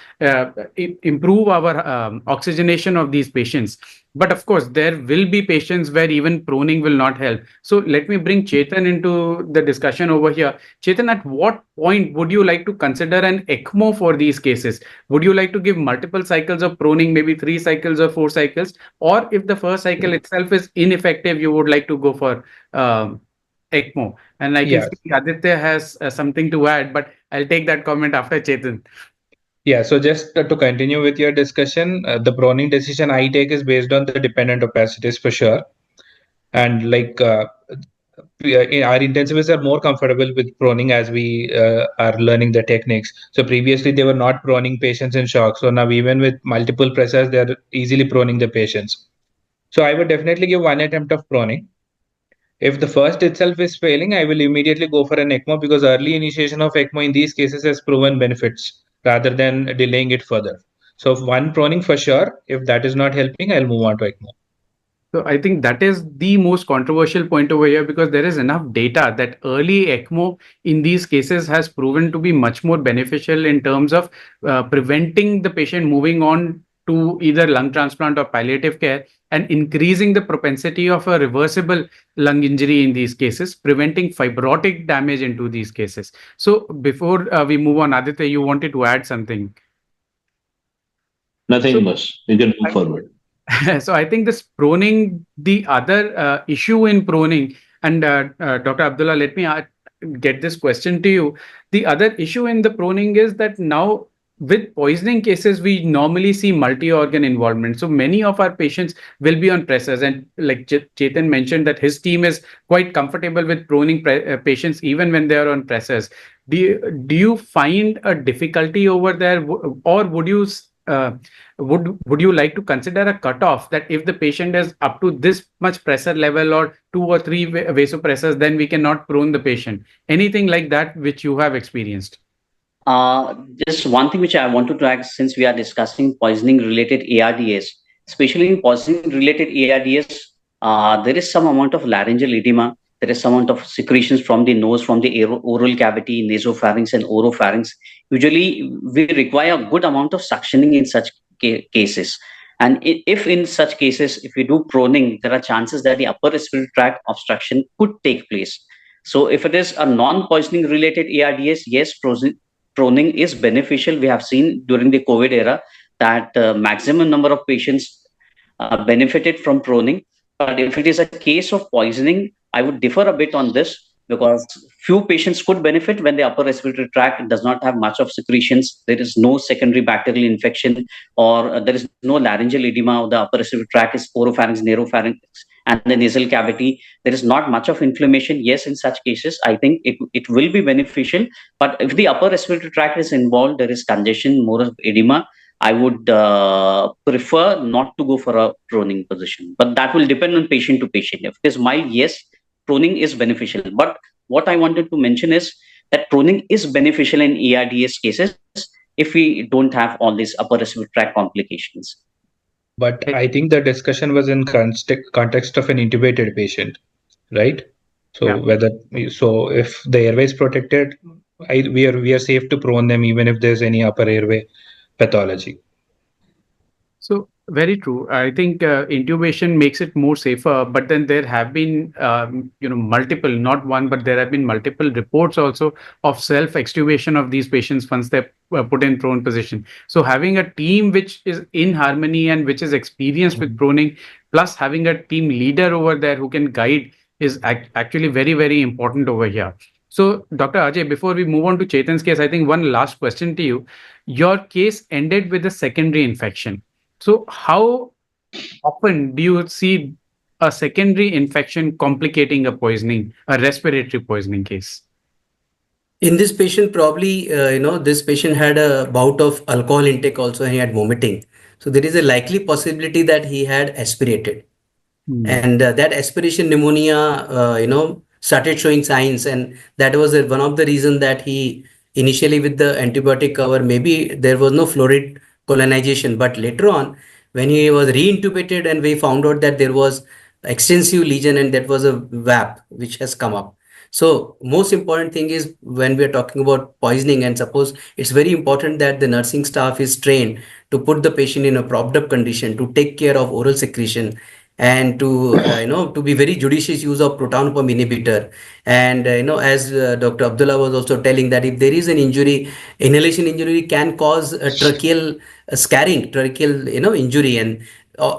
improve our oxygenation of these patients. But of course, there will be patients where even proning will not help. So let me bring Chetan into the discussion over here. Chetan, at what point would you like to consider an ECMO for these cases? Would you like to give multiple cycles of proning, maybe 3 cycles or 4 cycles? Or if the first cycle itself is ineffective, you would like to go for ECMO? And I can see Aditya has something to add, but I'll take that comment after Chetan. Yeah, so just to continue with your discussion, the proning decision I take is based on the dependent opacities for sure. And like our intensivists are more comfortable with proning as we are learning the techniques. So previously they were not proning patients in shock. So now even with multiple pressures, they're easily proning the patients. So I would definitely give one attempt of proning. If the first itself is failing, I will immediately go for an ECMO because early initiation of ECMO in these cases has proven benefits rather than delaying it further. So one proning for sure. If that is not helping, I'll move on to ECMO. So I think that is the most controversial point over here because there is enough data that early ECMO in these cases has proven to be much more beneficial in terms of preventing the patient moving on to either lung transplant or palliative care, and increasing the propensity of a reversible lung injury in these cases, preventing fibrotic damage into these cases. So before we move on, Aditya, you wanted to add something. Nothing So much. You can move forward. so I think this proning, the other issue in proning, and Dr. Abdullah, let me get this question to you. The other issue in the proning is that now with poisoning cases, we normally see multi-organ involvement. So many of our patients will be on pressors, and like Chetan mentioned that his team is quite comfortable with proning patients even when they are on pressors. Do you find a difficulty over there, or would you would you like to consider a cutoff that if the patient is up to this much pressure level or 2 or 3 vasopressors, then we cannot prone the patient? Anything like that which you have experienced? Just one thing which I wanted to add, since we are discussing poisoning related ARDS, especially in poisoning related ARDS, there is some amount of laryngeal edema. There is some amount of secretions from the nose, from the oral cavity, nasopharynx and oropharynx. Usually, we require a good amount of suctioning in such cases. And if in such cases, if we do proning, there are chances that the upper respiratory tract obstruction could take place. So if it is a non-poisoning related ARDS, yes, proning is beneficial. We have seen during the COVID era that maximum number of patients benefited from proning. But if it is a case of poisoning, I would differ a bit on this, because few patients could benefit when the upper respiratory tract does not have much of secretions. There is no secondary bacterial infection, or there is no laryngeal edema of the upper respiratory tract, is oropharynx, naropharynx, and the nasal cavity. There is not much of inflammation. Yes, in such cases, I think it will be beneficial. But if the upper respiratory tract is involved, there is congestion, more of edema, I would prefer not to go for a proning position. But that will depend on patient to patient. If it is mild, yes, proning is beneficial. But what I wanted to mention is that proning is beneficial in ARDS cases if we don't have all these upper respiratory tract complications. But I think the discussion was in context of an intubated patient, right? So Yeah. if the airway is protected, we are safe to prone them even if there's any upper airway pathology. So very true. I think intubation makes it more safer, but then there have been, multiple, not one, but there have been multiple reports also of self-extubation of these patients once they're put in prone position. So having a team which is in harmony and which is experienced with proning, plus having a team leader over there who can guide, is actually very, very important over here. So Dr. Ajay, before we move on to Chetan's case, I think one last question to you. Your case ended with a secondary infection. So how often do you see a secondary infection complicating a poisoning, a respiratory poisoning case? In this patient, probably, this patient had a bout of alcohol intake also, and he had vomiting. So there is a likely possibility that he had aspirated. And that aspiration pneumonia, started showing signs. And that was one of the reasons that he initially with the antibiotic cover, maybe there was no fluoride colonization. But later on, when he was reintubated and we found out that there was extensive lesion and that was a VAP which has come up. So most important thing is when we are talking about poisoning, and suppose it's very important that the nursing staff is trained to put the patient in a propped up condition, to take care of oral secretion, and to to be very judicious use of proton pump inhibitor. And as Dr. Abdullah was also telling, that if there is an injury, inhalation injury can cause a tracheal scarring, tracheal injury, and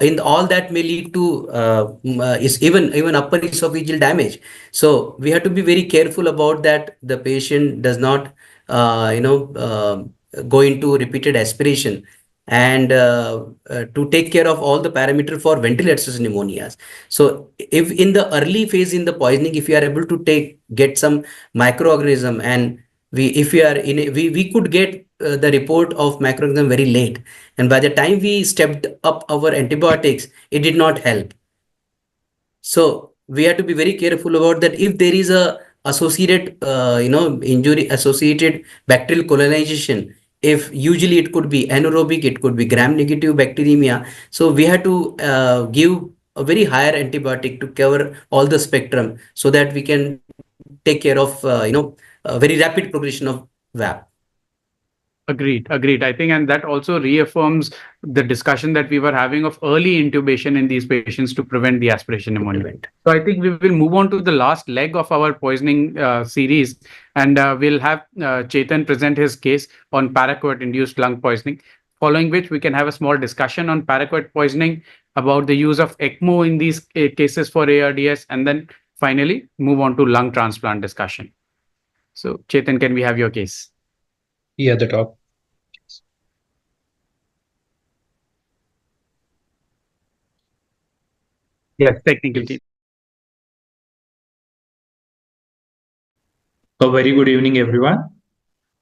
in all that may lead to is even upper esophageal damage. So we have to be very careful about that the patient does not go into repeated aspiration, and to take care of all the parameter for ventilator pneumonias. So if in the early phase in the poisoning, if you are able to get some microorganism, and we could get the report of microorganism very late, and by the time we stepped up our antibiotics, it did not help. So we have to be very careful about that. If there is a associated injury associated bacterial colonization, if usually it could be anaerobic, it could be gram-negative bacteremia. So we have to give a very higher antibiotic to cover all the spectrum, so that we can take care of a very rapid progression of VAP. Agreed. I think, and that also reaffirms the discussion that we were having of early intubation in these patients to prevent the aspiration pneumonia. So I think we will move on to the last leg of our poisoning series, and we'll have Chetan present his case on paraquat-induced lung poisoning. Following which, we can have a small discussion on paraquat poisoning, about the use of ECMO in these cases for ARDS, and then finally move on to lung transplant discussion. So Chetan, can we have your case? Yeah, the top. Yes, technical team. A very good evening, everyone.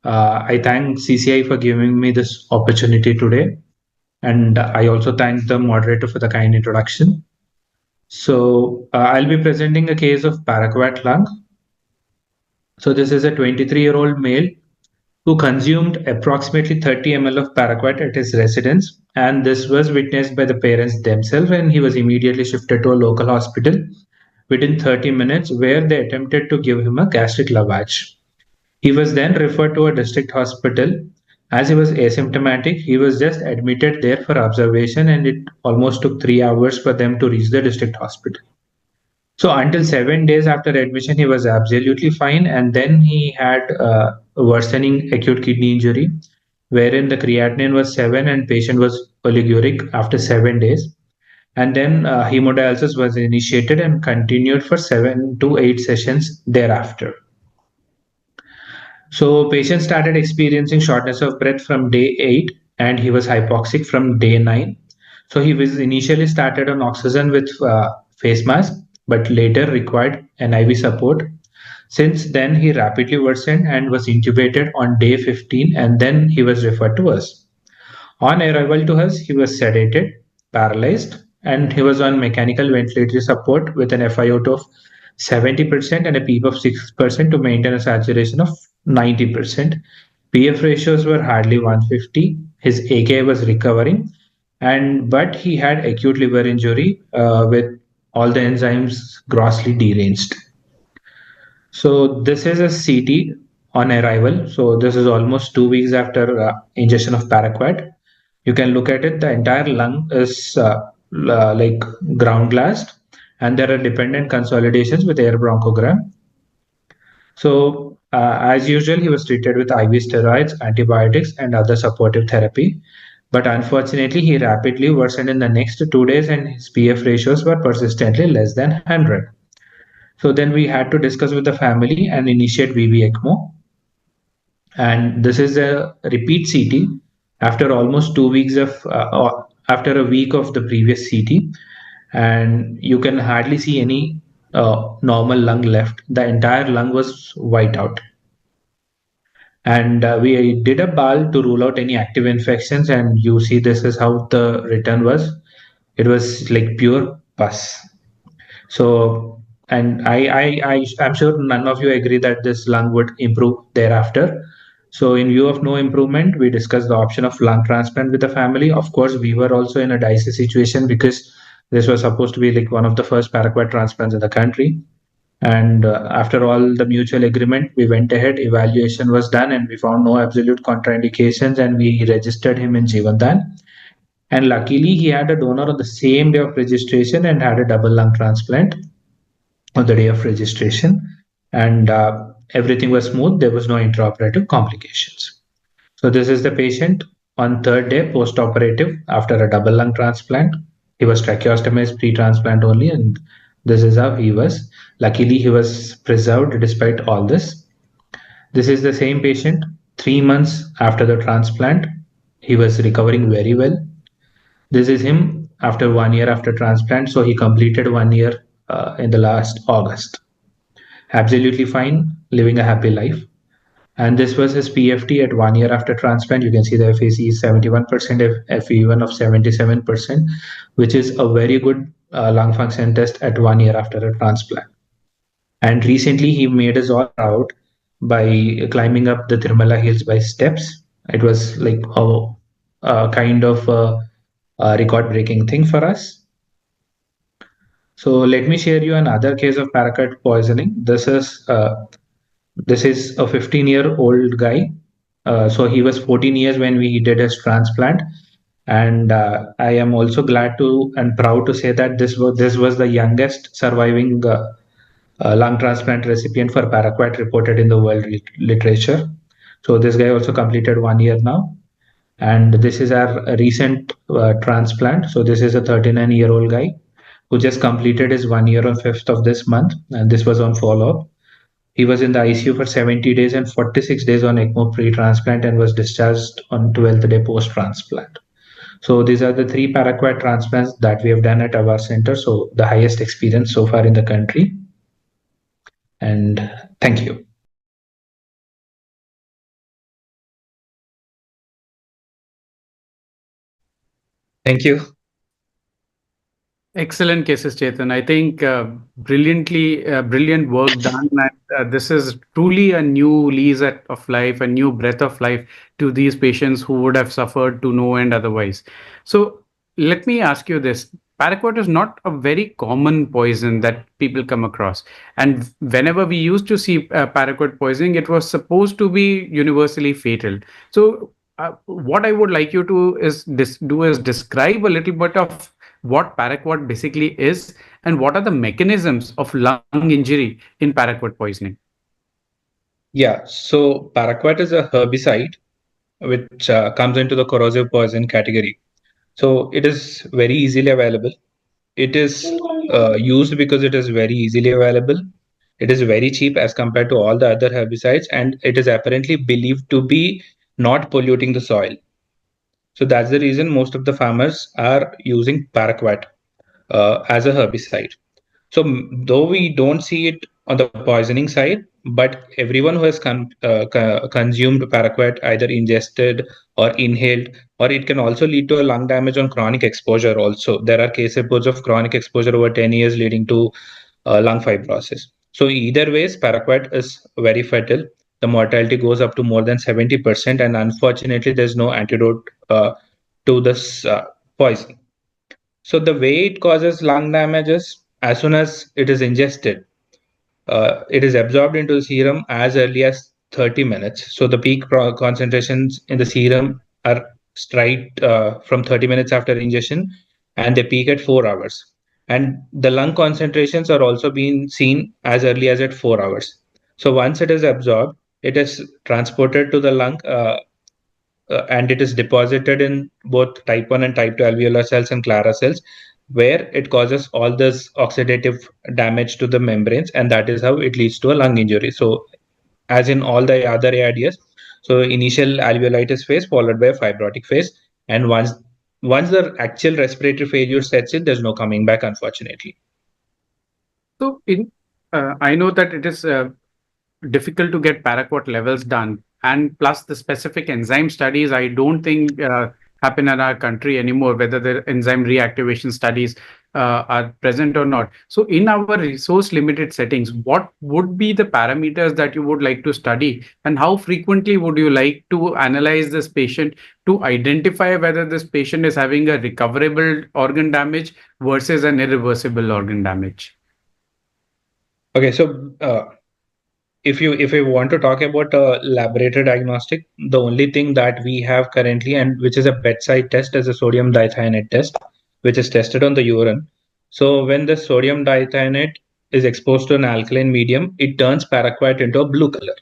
I thank CCI for giving me this opportunity today. And I also thank the moderator for the kind introduction. So I'll be presenting a case of paraquat lung. So this is a 23-year-old male who consumed approximately 30 ml of paraquat at his residence. And this was witnessed by the parents themselves, and he was immediately shifted to a local hospital within 30 minutes, where they attempted to give him a gastric lavage. He was then referred to a district hospital. As he was asymptomatic, he was just admitted there for observation, and it almost took 3 hours for them to reach the district hospital. So until 7 days after admission, he was absolutely fine, and then he had worsening acute kidney injury, wherein the creatinine was 7 and patient was oliguric after 7 days. And then hemodialysis was initiated and continued for 7 to 8 sessions thereafter. So patient started experiencing shortness of breath from day 8, and he was hypoxic from day 9. So he was initially started on oxygen with face mask, but later required an IV support. Since then, he rapidly worsened and was intubated on day 15, and then he was referred to us. On arrival to us, he was sedated, paralyzed, and he was on mechanical ventilatory support with an FiO2 of 70% and a PEEP of 6% to maintain a saturation of 90%. PF ratios were hardly 150. His AKI was recovering, but he had acute liver injury with all the enzymes grossly deranged. So this is a CT on arrival. So this is almost 2 weeks after ingestion of paraquat. You can look at it. The entire lung is like ground glassed, and there are dependent consolidations with air bronchogram. So as usual, he was treated with IV steroids, antibiotics, and other supportive therapy. But unfortunately, he rapidly worsened in the next 2 days, and his PF ratios were persistently less than 100. So then we had to discuss with the family and initiate VV ECMO. And this is a repeat CT after almost 2 weeks of, after a week of the previous CT. And you can hardly see any normal lung left. The entire lung was white out. And we did a BAL to rule out any active infections, and you see this is how the return was. It was like pure pus. So, and I'm sure none of you agree that this lung would improve thereafter. So in view of no improvement, we discussed the option of lung transplant with the family. Of course, we were also in a dicey situation because this was supposed to be like one of the first paraquat transplants in the country. And after all the mutual agreement, we went ahead, evaluation was done, and we found no absolute contraindications, and we registered him in Jivandan. And luckily, he had a donor on the same day of registration and had a double lung transplant on the day of registration. And everything was smooth. There was no intraoperative complications. So this is the patient on third day post-operative after a double lung transplant. He was tracheostomized pre-transplant only, and this is how he was. Luckily, he was preserved despite all this. This is the same patient 3 months after the transplant. He was recovering very well. This is him after 1 year after transplant. So he completed 1 year in the last August. Absolutely fine, living a happy life. And this was his PFT at 1 year after transplant. You can see the FAC is 71%, FEV1 of 77%, which is a very good lung function test at 1 year after a transplant. And recently he made us all proud by climbing up the Tirumala Hills by steps. It was like a kind of a record-breaking thing for us. So let me share you another case of paraquat poisoning. This is a 15-year-old guy So he was 14 years when we did his transplant. And I am also glad to and proud to say that this was the youngest surviving lung transplant recipient for paraquat reported in the world literature. So this guy also completed 1 year now. And this is our recent transplant. So this is a 39-year-old guy who just completed his 1 year on 5th of this month. And this was on follow-up. He was in the ICU for 70 days and 46 days on ECMO pre-transplant and was discharged on 12th day post-transplant. So these are the three paraquat transplants that we have done at our center. So the highest experience so far in the country. And thank you. Thank you. Excellent cases, Chetan. I think brilliant work done. And this is truly a new lease of life, a new breath of life to these patients who would have suffered to no end otherwise. So let me ask you this. Paraquat is not a very common poison that people come across. And whenever we used to see paraquat poisoning, it was supposed to be universally fatal. So what I would like you to do is describe a little bit of what paraquat basically is and what are the mechanisms of lung injury in paraquat poisoning. Yeah, so paraquat is a herbicide which comes into the corrosive poison category. So it is very easily available. It is used because it is very easily available. It is very cheap as compared to all the other herbicides, and it is apparently believed to be not polluting the soil. So that's the reason most of the farmers are using paraquat as a herbicide. So though we don't see it on the poisoning side, but everyone who has consumed paraquat, either ingested or inhaled, or it can also lead to a lung damage on chronic exposure also. There are case reports of chronic exposure over 10 years leading to lung fibrosis. So either ways, paraquat is very fatal. The mortality goes up to more than 70%, and unfortunately, there's no antidote to this poison. So the way it causes lung damage is as soon as it is ingested, it is absorbed into the serum as early as 30 minutes. So the peak concentrations in the serum are straight from 30 minutes after ingestion, and they peak at 4 hours. And the lung concentrations are also being seen as early as at 4 hours. So once it is absorbed, it is transported to the lung and it is deposited in both type 1 and type 2 alveolar cells and Clara cells, where it causes all this oxidative damage to the membranes, and that is how it leads to a lung injury. So as in all the other ARDS, so initial alveolitis phase followed by a fibrotic phase, and once the actual respiratory failure sets in, there's no coming back, unfortunately. So I know that it is difficult to get paraquat levels done, and plus the specific enzyme studies I don't think happen in our country anymore, whether the enzyme reactivation studies are present or not. So in our resource limited settings, what would be the parameters that you would like to study, and how frequently would you like to analyze this patient to identify whether this patient is having a recoverable organ damage versus an irreversible organ damage? Okay, so if you want to talk about a laboratory diagnostic, the only thing that we have currently, and which is a bedside test, is a sodium dithionate test, which is tested on the urine. So when the sodium dithionate is exposed to an alkaline medium, it turns paraquat into a blue color.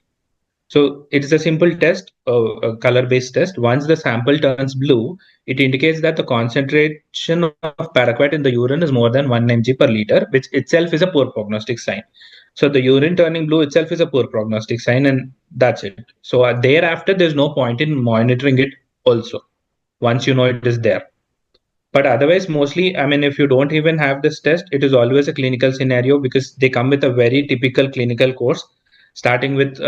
So it is a simple test, a color-based test. Once the sample turns blue, it indicates that the concentration of paraquat in the urine is more than 1 mg per liter, which itself is a poor prognostic sign. So the urine turning blue itself is a poor prognostic sign, and that's it. So thereafter, there's no point in monitoring it also, once you know it is there. But otherwise, mostly, I mean, if you don't even have this test, it is always a clinical scenario because they come with a very typical clinical course, starting with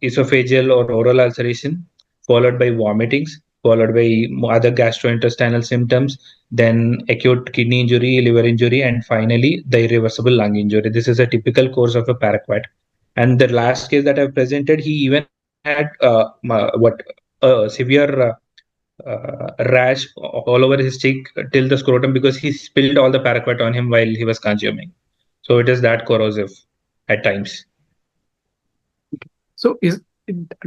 esophageal or oral ulceration, followed by vomitings, followed by other gastrointestinal symptoms, then acute kidney injury, liver injury, and finally the irreversible lung injury. This is a typical course of a paraquat. And the last case that I've presented, he even had severe rash all over his cheek till the scrotum because he spilled all the paraquat on him while he was consuming. So it is that corrosive at times. So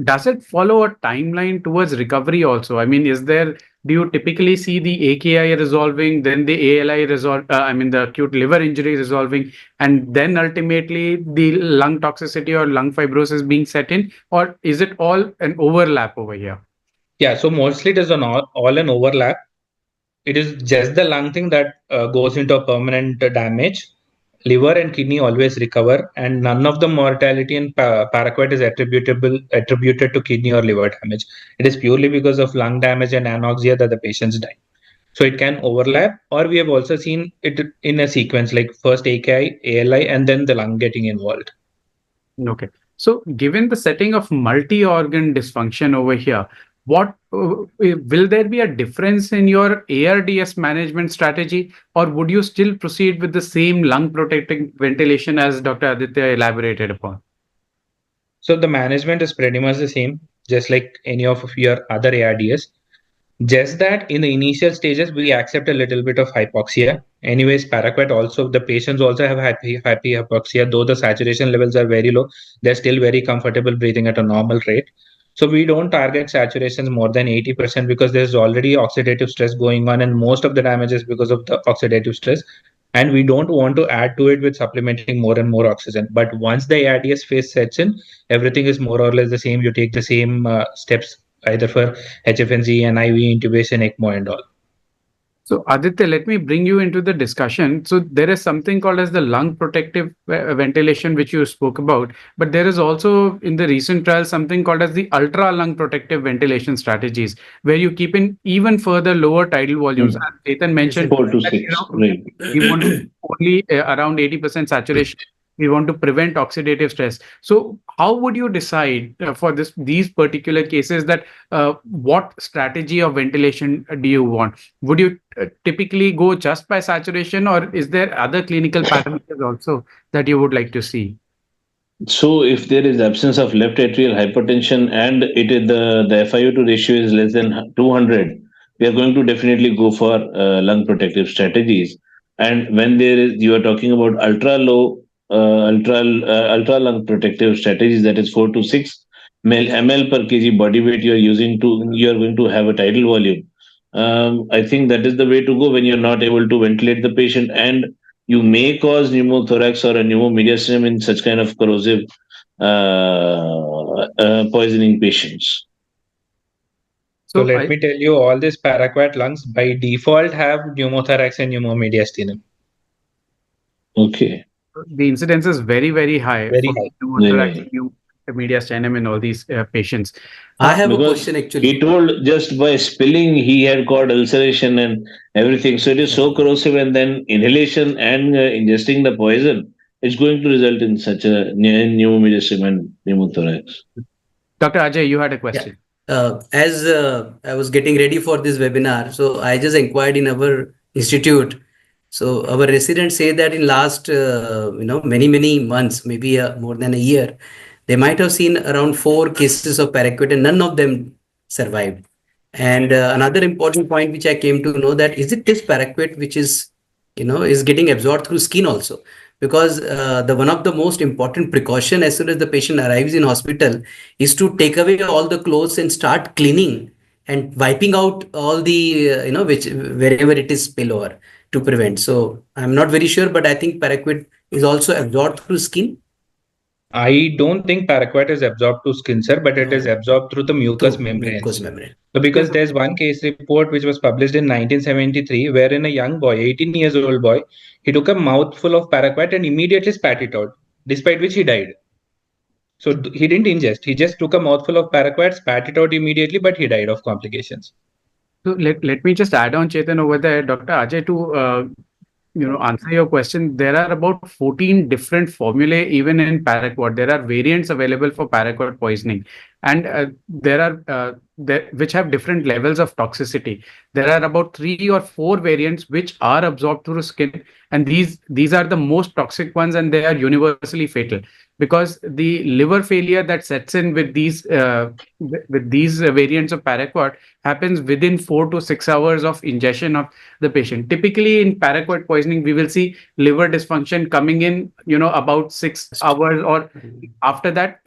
does it follow a timeline towards recovery also? I mean, do you typically see the AKI resolving, then the ALI resolve, the acute liver injury resolving, and then ultimately the lung toxicity or lung fibrosis being set in, or is it all an overlap over here? Yeah, so mostly it is all an overlap. It is just the lung thing that goes into a permanent damage. Liver and kidney always recover, and none of the mortality in paraquat is attributed to kidney or liver damage. It is purely because of lung damage and anoxia that the patients die. So it can overlap, or we have also seen it in a sequence, like first AKI, ALI, and then the lung getting involved. Okay. So given the setting of multi-organ dysfunction over here, what will there be a difference in your ARDS management strategy, or would you still proceed with the same lung protecting ventilation as Dr. Aditya elaborated upon? So the management is pretty much the same, just like any of your other ARDS. Just that in the initial stages, we accept a little bit of hypoxia. Anyways, paraquat also, the patients also have happy hypoxia, though the saturation levels are very low, they're still very comfortable breathing at a normal rate. So we don't target saturations more than 80% because there's already oxidative stress going on, and most of the damage is because of the oxidative stress. And we don't want to add to it with supplementing more and more oxygen. But once the ARDS phase sets in, everything is more or less the same. You take the same steps either for HFNC and IV intubation, ECMO and all. So Aditya, let me bring you into the discussion. So there is something called as the lung protective ventilation, which you spoke about, but there is also in the recent trial something called as the ultra lung protective ventilation strategies, where you keep in even further lower tidal volumes. As Chetan mentioned, 4 to that, 6. Right. we want only around 80% saturation. We want to prevent oxidative stress. So how would you decide for these particular cases that what strategy of ventilation do you want? Would you typically go just by saturation, or is there other clinical parameters also that you would like to see? So if there is absence of left atrial hypertension and it is the FiO2 ratio is less than 200, we are going to definitely go for lung protective strategies. And when you are talking about ultra lung protective strategies, that is 4 to 6 ml per kg body weight you are going to have a tidal volume. I think that is the way to go when you're not able to ventilate the patient, and you may cause pneumothorax or a pneumomediastinum in such kind of corrosive poisoning patients. So let me tell you, all these paraquat lungs by default have pneumothorax and pneumomediastinum. Okay. The incidence is very, very high Very for high. pneumothorax, mediastinum in all these patients. I have a question actually. He told just by spilling he had got ulceration and everything. So it is so corrosive, and then inhalation and ingesting the poison, it's going to result in such a pneumomediastinum and pneumothorax. Dr. Ajay, you had a question. As I was getting ready for this webinar, so I just inquired in our institute. So our residents say that in last, many months, maybe more than a year, they might have seen around 4 cases of paraquat and none of them survived. And another important point which I came to know that is it this paraquat which is getting absorbed through skin also, because the one of the most important precaution as soon as the patient arrives in hospital is to take away all the clothes and start cleaning and wiping out all the wherever it is spillover to prevent. So I'm not very sure, but I think paraquat is also absorbed through skin. I don't think paraquat is absorbed to skin, sir, but it is absorbed through the mucous membranes. So because there's one case report which was published in 1973, wherein a young boy, 18 years old boy, he took a mouthful of paraquat and immediately spat it out, despite which he died. So he didn't ingest, he just took a mouthful of paraquat, spat it out immediately, but he died of complications. So let me just add on, Chetan, over there, Dr. Ajay, to answer your question. There are about 14 different formulae even in paraquat. There are variants available for paraquat poisoning, and there are which have different levels of toxicity. There are about 3 or 4 variants which are absorbed through skin, and these are the most toxic ones, and they are universally fatal, because the liver failure that sets in with these variants of paraquat happens within 4 to 6 hours of ingestion of the patient. Typically in paraquat poisoning, we will see liver dysfunction coming in, about 6 hours, or after that,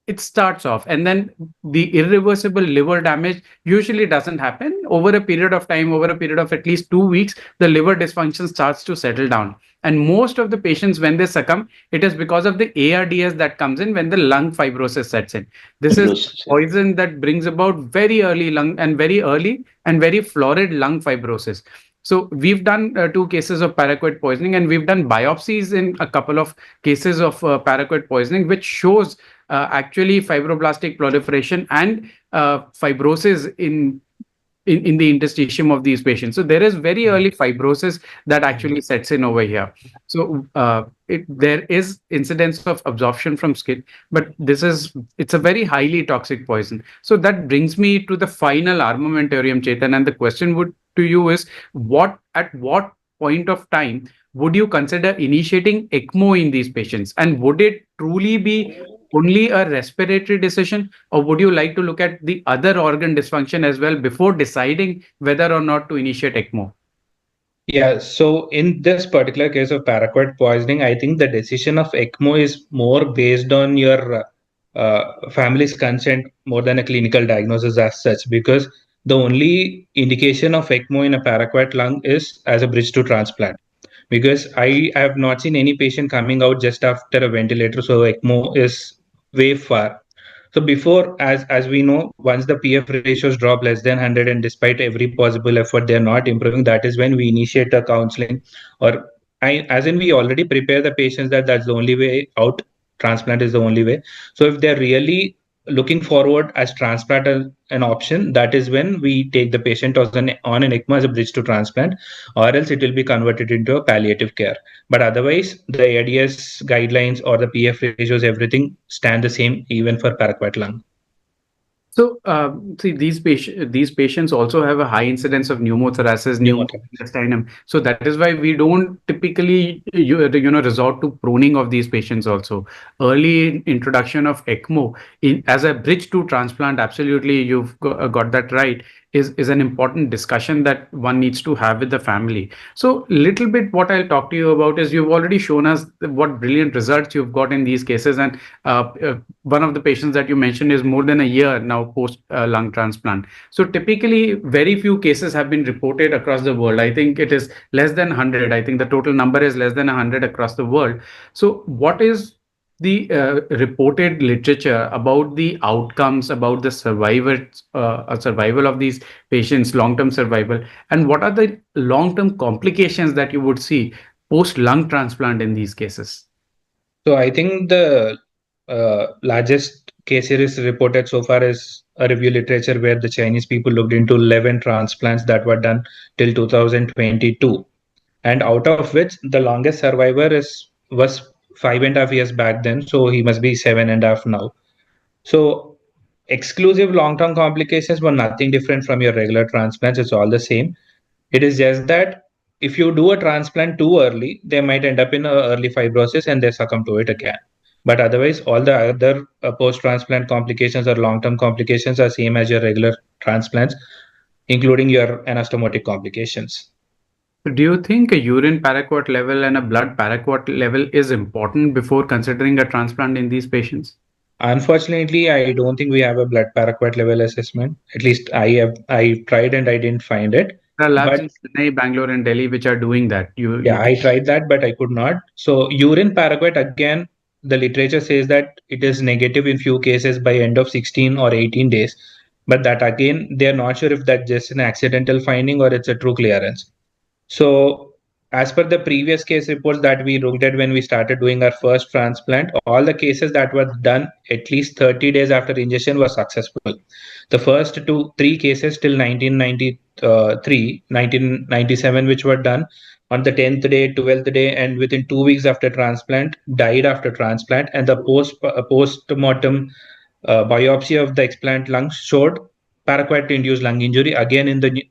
it starts off, and then the irreversible liver damage usually doesn't happen. Over a period of time, over a period of at least 2 weeks, the liver dysfunction starts to settle down. And most of the patients, when they succumb, it is because of the ARDS that comes in when the lung fibrosis sets in. This is Fibrosis, yeah. poison that brings about very early lung and very early and very florid lung fibrosis. So we've done 2 cases of paraquat poisoning, and we've done biopsies in a couple of cases of paraquat poisoning, which shows actually fibroblastic proliferation and fibrosis in the interstitium of these patients. So there is very early fibrosis that actually sets in over here. So there is incidence of absorption from skin, but it's a very highly toxic poison. So that brings me to the final armamentarium, Chetan, and the question to you is, at what point of time would you consider initiating ECMO in these patients? And would it truly be only a respiratory decision, or would you like to look at the other organ dysfunction as well before deciding whether or not to initiate ECMO? Yeah, so in this particular case of paraquat poisoning, I think the decision of ECMO is more based on your family's consent more than a clinical diagnosis as such, because the only indication of ECMO in a paraquat lung is as a bridge to transplant. Because I have not seen any patient coming out just after a ventilator, so ECMO is way far. So before, as we know, once the PF ratios drop less than 100, and despite every possible effort, they're not improving, that is when we initiate a counseling, or as in we already prepare the patients that that's the only way out. Transplant is the only way. So if they're really looking forward as transplant as an option, that is when we take the patient on an ECMO as a bridge to transplant, or else it will be converted into a palliative care. But otherwise, the ADS guidelines or the PF ratios, everything stand the same even for paraquat lung. So, see, these patients also have a high incidence of pneumothorax, pneumointestinum. So that is why we don't typically, resort to pruning of these patients also. Early introduction of ECMO as a bridge to transplant, absolutely, you've got that right, is an important discussion that one needs to have with the family. So little bit what I'll talk to you about is, you've already shown us what brilliant results you've got in these cases. And one of the patients that you mentioned is more than a year now post lung transplant. So typically, very few cases have been reported across the world. I think it is less than 100. I think the total number is less than 100 across the world. So what is the reported literature about the outcomes, about the survival of these patients, long-term survival, and what are the long-term complications that you would see post lung transplant in these cases? So I think the largest case series reported so far is a review literature where the Chinese people looked into 11 transplants that were done till 2022, and out of which the longest survivor was 5.5 years back then, so he must be 7.5 now. So exclusive long-term complications were nothing different from your regular transplants. It's all the same. It is just that if you do a transplant too early, they might end up in early fibrosis and they succumb to it again. But otherwise, all the other post-transplant complications or long-term complications are same as your regular transplants, including your anastomotic complications. Do you think a urine paraquat level and a blood paraquat level is important before considering a transplant in these patients? Unfortunately, I don't think we have a blood paraquat level assessment. At least I tried and I didn't find it. There are labs But in Chennai, Bangalore, and Delhi which are doing that. I tried that, but I could not. So urine paraquat, again, the literature says that it is negative in few cases by end of 16 or 18 days. But that again, they're not sure if that's just an accidental finding or it's a true clearance. So as per the previous case reports that we looked at when we started doing our first transplant, all the cases that were done at least 30 days after ingestion were successful. The first 3 cases till 1997, which were done on the 10th day, 12th day, and within 2 weeks after transplant, died after transplant. And the post-mortem biopsy of the explant lungs showed paraquat-induced lung injury, again in the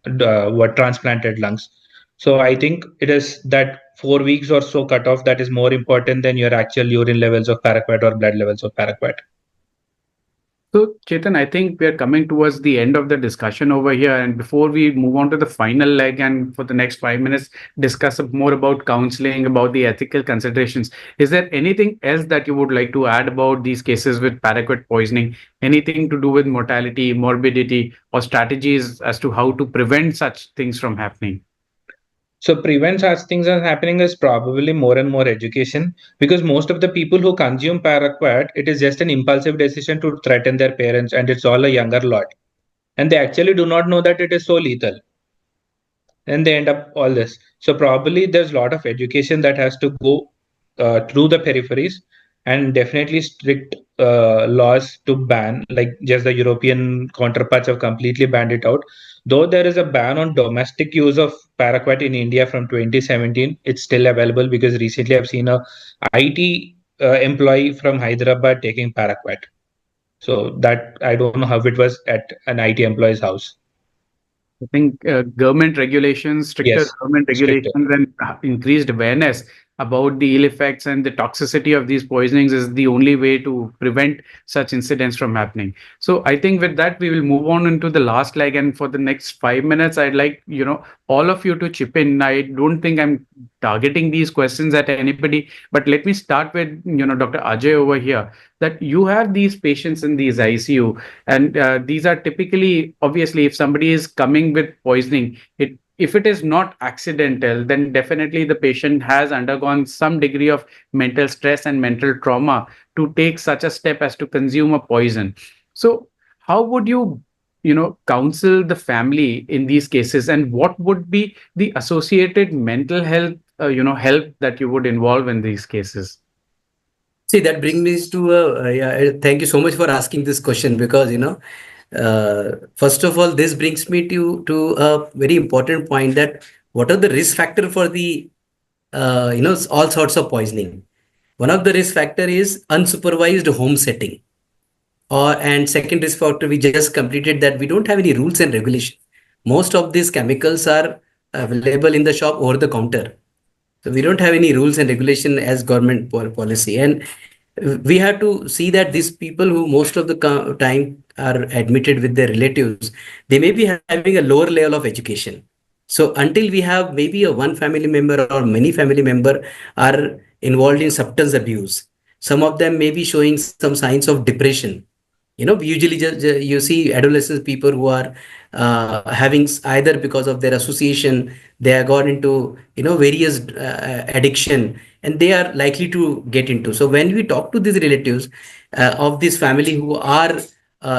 were transplanted lungs. So I think it is that 4 weeks or so cutoff that is more important than your actual urine levels of paraquat or blood levels of paraquat. So, Chetan, I think we are coming towards the end of the discussion over here. And before we move on to the final leg and for the next 5 minutes, discuss more about counseling, about the ethical considerations, is there anything else that you would like to add about these cases with paraquat poisoning? Anything to do with mortality, morbidity, or strategies as to how to prevent such things from happening? So prevent such things as happening is probably more and more education, because most of the people who consume paraquat, it is just an impulsive decision to threaten their parents, and it's all a younger lot. And they actually do not know that it is so lethal. And they end up all this. So probably there's a lot of education that has to go through the peripheries, and definitely strict laws to ban, like just the European counterparts have completely banned it out. Though there is a ban on domestic use of paraquat in India from 2017, it's still available, because recently I've seen a IT employee from Hyderabad taking paraquat. So that I don't know how it was at an IT employee's house. I think government regulations, stricter Yes, government stricter. regulations, and increased awareness about the ill effects and the toxicity of these poisonings is the only way to prevent such incidents from happening. So I think with that we will move on into the last leg, and for the next 5 minutes, I'd like all of you to chip in. I don't think I'm targeting these questions at anybody, but let me start with Dr. Ajay over here. That you have these patients in these ICU, and these are typically, obviously, if somebody is coming with poisoning, if it is not accidental, then definitely the patient has undergone some degree of mental stress and mental trauma to take such a step as to consume a poison. So how would you counsel the family in these cases, and what would be the associated mental health help that you would involve in these cases? See, that brings me to thank you so much for asking this question, because first of all, this brings me to a very important point, that what are the risk factor for the all sorts of poisoning. One of the risk factor is unsupervised home setting, and second risk factor we just completed, that we don't have any rules and regulation. Most of these chemicals are available in the shop over the counter. So we don't have any rules and regulation as government policy, and we have to see that these people who most of the time are admitted with their relatives, they may be having a lower level of education. So until we have maybe a one family member or many family member are involved in substance abuse, some of them may be showing some signs of depression. Usually you see adolescent people who are having, either because of their association, they have got into various addiction, and they are likely to get into. So when we talk to these relatives of this family who are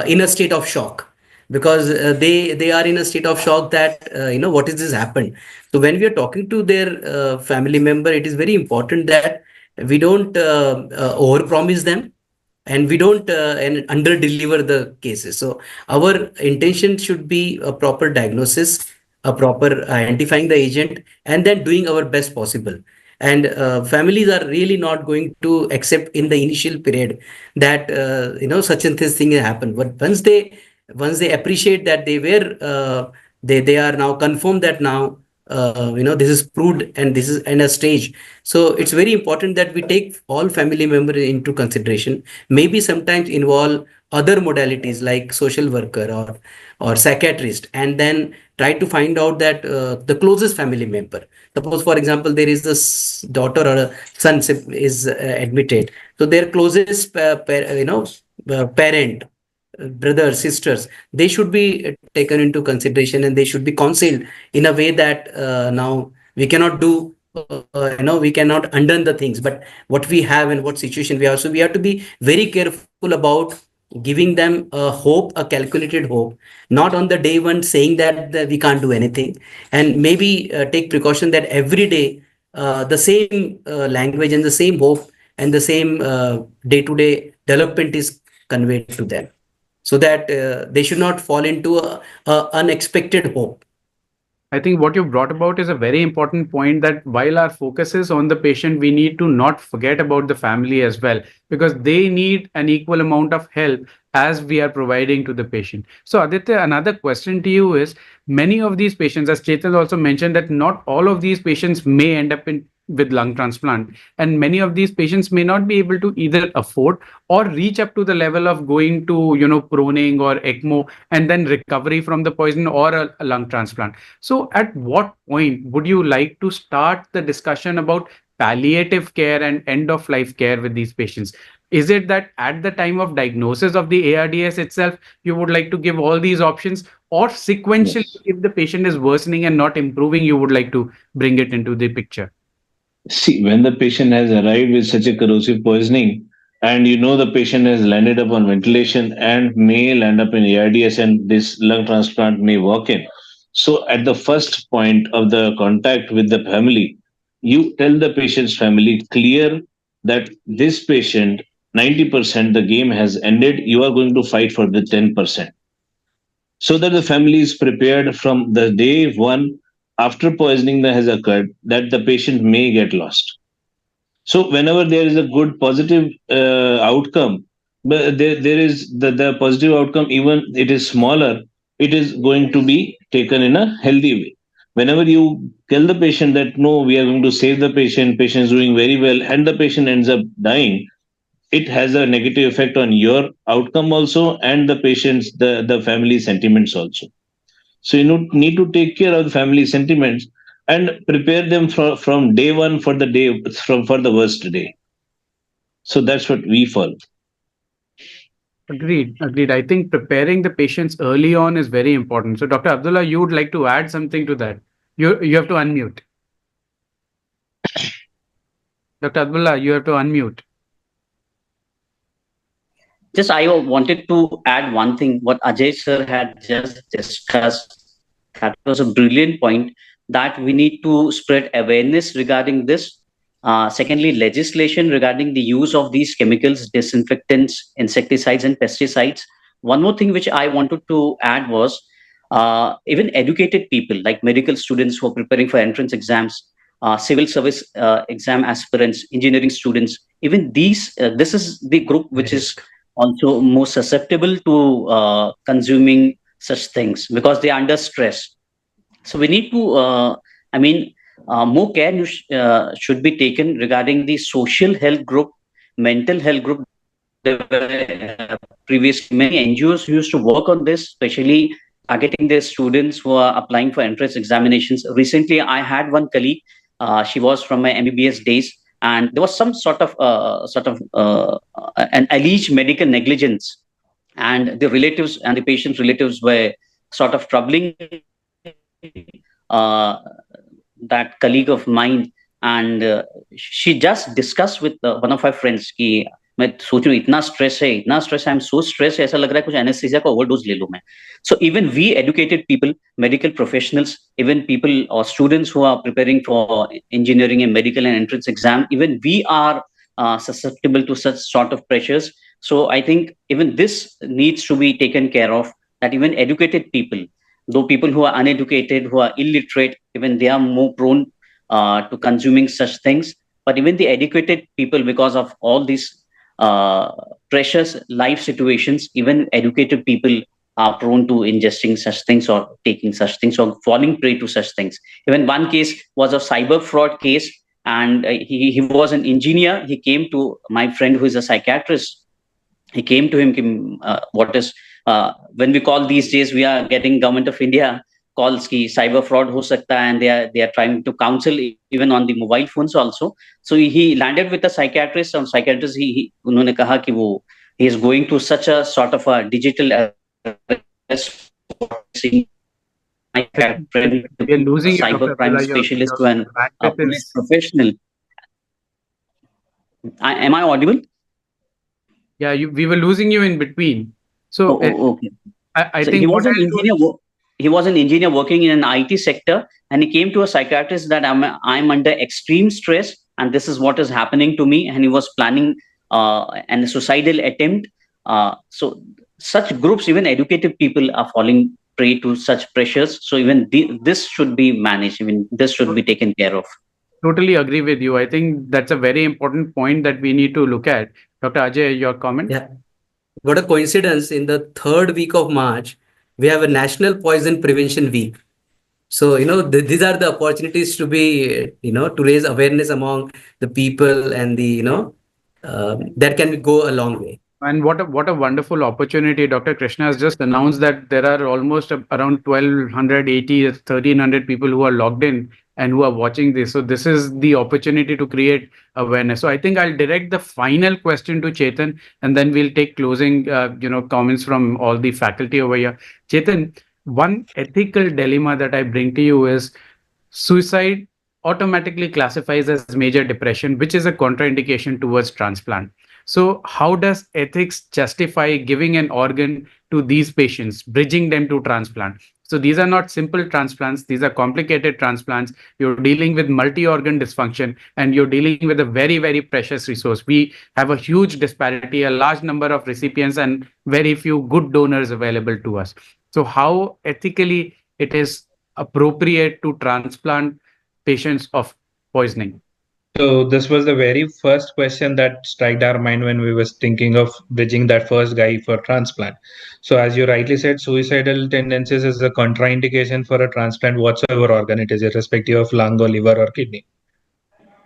in a state of shock, because they are in a state of shock that what is this happened. So when we are talking to their family member, it is very important that we don't over promise them, and we don't and under deliver the cases. So our intention should be a proper diagnosis, a proper identifying the agent, and then doing our best possible. And families are really not going to accept in the initial period that such and this thing happened. But once they appreciate that they were they are now confirmed that now this is proved and this is in a stage. So it's very important that we take all family members into consideration, maybe sometimes involve other modalities like social worker or psychiatrist, and then try to find out that the closest family member. Suppose, for example, there is a daughter or a son is admitted, so their closest parent, brothers, sisters, they should be taken into consideration, and they should be counseled in a way that now we cannot do we cannot undo the things, but what we have and what situation we are. So we have to be very careful about giving them a hope, a calculated hope, not on the day one saying that we can't do anything, and maybe take precaution that every day the same language and the same hope and the same day-to-day development is conveyed to them, so that they should not fall into a unexpected hope. I think what you brought about is a very important point, that while our focus is on the patient, we need to not forget about the family as well, because they need an equal amount of help as we are providing to the patient. So Aditya, another question to you is, many of these patients, as Chetan also mentioned, that not all of these patients may end up in with lung transplant, and many of these patients may not be able to either afford or reach up to the level of going to proning or ECMO and then recovery from the poison or a lung transplant. So at what point would you like to start the discussion about palliative care and end of life care with these patients? Is it that at the time of diagnosis of the ARDS itself, you would like to give all these options, or sequentially, Yes. if the patient is worsening and not improving, you would like to bring it into the picture? See, when the patient has arrived with such a corrosive poisoning, and the patient has landed up on ventilation and may land up in ARDS, and this lung transplant may walk in. So, at the first point of the contact with the family, you tell the patient's family clear that this patient, 90% the game has ended, you are going to fight for the 10%. So that the family is prepared from the day one after poisoning that has occurred that the patient may get lost. So whenever there is a good positive outcome, but there is the positive outcome, even it is smaller, it is going to be taken in a healthy way. Whenever you tell the patient that no, we are going to save the patient is doing very well, and the patient ends up dying, it has a negative effect on your outcome also, and the patient's the family sentiments also. So need to take care of the family sentiments and prepare them from day one for the day for the worst day. So that's what we follow. Agreed. Agreed. I think preparing the patients early on is very important. So, Dr. Abdullah, you would like to add something to that? You have to unmute. Dr. Abdullah, you have to unmute. Just I wanted to add one thing, what Ajay sir had just discussed. That was a brilliant point, that we need to spread awareness regarding this. Secondly, legislation regarding the use of these chemicals, disinfectants, insecticides, and pesticides. One more thing which I wanted to add was even educated people like medical students who are preparing for entrance exams, civil service exam aspirants, engineering students. Even these, this is the group which is also more susceptible to consuming such things because they are under stress. So we need to, more care should be taken regarding the social health group, mental health group. Previously, many NGOs used to work on this, especially targeting their students who are applying for entrance examinations. Recently, I had one colleague. She was from my MBBS days, and there was some sort of an alleged medical negligence, and the relatives and the patient's relatives were sort of troubling that colleague of mine, and she just discussed with one of her friends कि मैं सोच रही हूँ इतना stress है, I am so stress, ऐसा लग रहा है कुछ एनेस्थीसिया का ओवरडोज ले लूं मैं. So even we educated people, medical professionals, even people or students who are preparing for engineering and medical and entrance exam, even we are susceptible to such sort of pressures. So I think even this needs to be taken care of, that even educated people, though people who are uneducated, who are illiterate, even they are more prone to consuming such things. But even the educated people, because of all these precious life situations, even educated people are prone to ingesting such things or taking such things or falling prey to such things. Even one case was a cyber fraud case, and he was an engineer. He came to my friend who is a psychiatrist. He came to him, what is, when we call these days, we are getting Government of India calls ki cyber fraud ho sakta hai, and they are trying to counsel even on the mobile phones also. So he landed with a psychiatrist, and psychiatrist unhone kaha ki wo he is going to such a sort of a digital arrest. My friend, We are losing you, cyber Dr. crime Abdullah. specialist to an Bandwidth police is- professional. Am I audible? Yeah, we were losing you in between. So Okay. I So think he was what an I'll do engineer. He was an engineer working in an IT sector, and he came to a psychiatrist that I'm under extreme stress, and this is what is happening to me. And he was planning an suicidal attempt. So such groups, even educated people, are falling prey to such pressures. So even this should be managed. Even this should be taken care of. Totally agree with you. I think that's a very important point that we need to look at. Dr. Ajay, your comment? Yeah. What a coincidence. In the third week of March, we have a National Poison Prevention Week. So, these are the opportunities to be, to raise awareness among the people, and that can go a long way. And what a wonderful opportunity. Dr. Krishna has just announced that there are almost around 1,280, 1,300 people who are logged in and who are watching this. So this is the opportunity to create awareness. So I think I'll direct the final question to Chetan, and then we'll take closing, comments from all the faculty over here. Chetan, one ethical dilemma that I bring to you is suicide automatically classifies as major depression, which is a contraindication towards transplant. So, how does ethics justify giving an organ to these patients, bridging them to transplant? So, these are not simple transplants, these are complicated transplants. You're dealing with multi organ dysfunction, and you're dealing with a very, very precious resource. We have a huge disparity, a large number of recipients, and very few good donors available to us. So, how ethically it is appropriate to transplant patients of poisoning? So this was the very first question that struck our mind when we was thinking of bridging that first guy for transplant. So as you rightly said, suicidal tendencies is a contraindication for a transplant whatsoever organ it is, irrespective of lung or liver or kidney.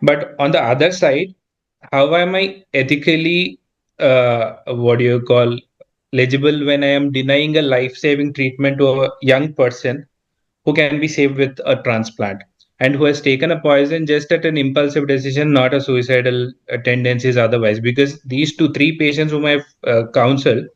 But on the other side, how am I ethically, what do you call, legible when I am denying a life-saving treatment to a young person who can be saved with a transplant, and who has taken a poison just at an impulsive decision, not a suicidal tendencies otherwise? Because these three patients whom I've counseled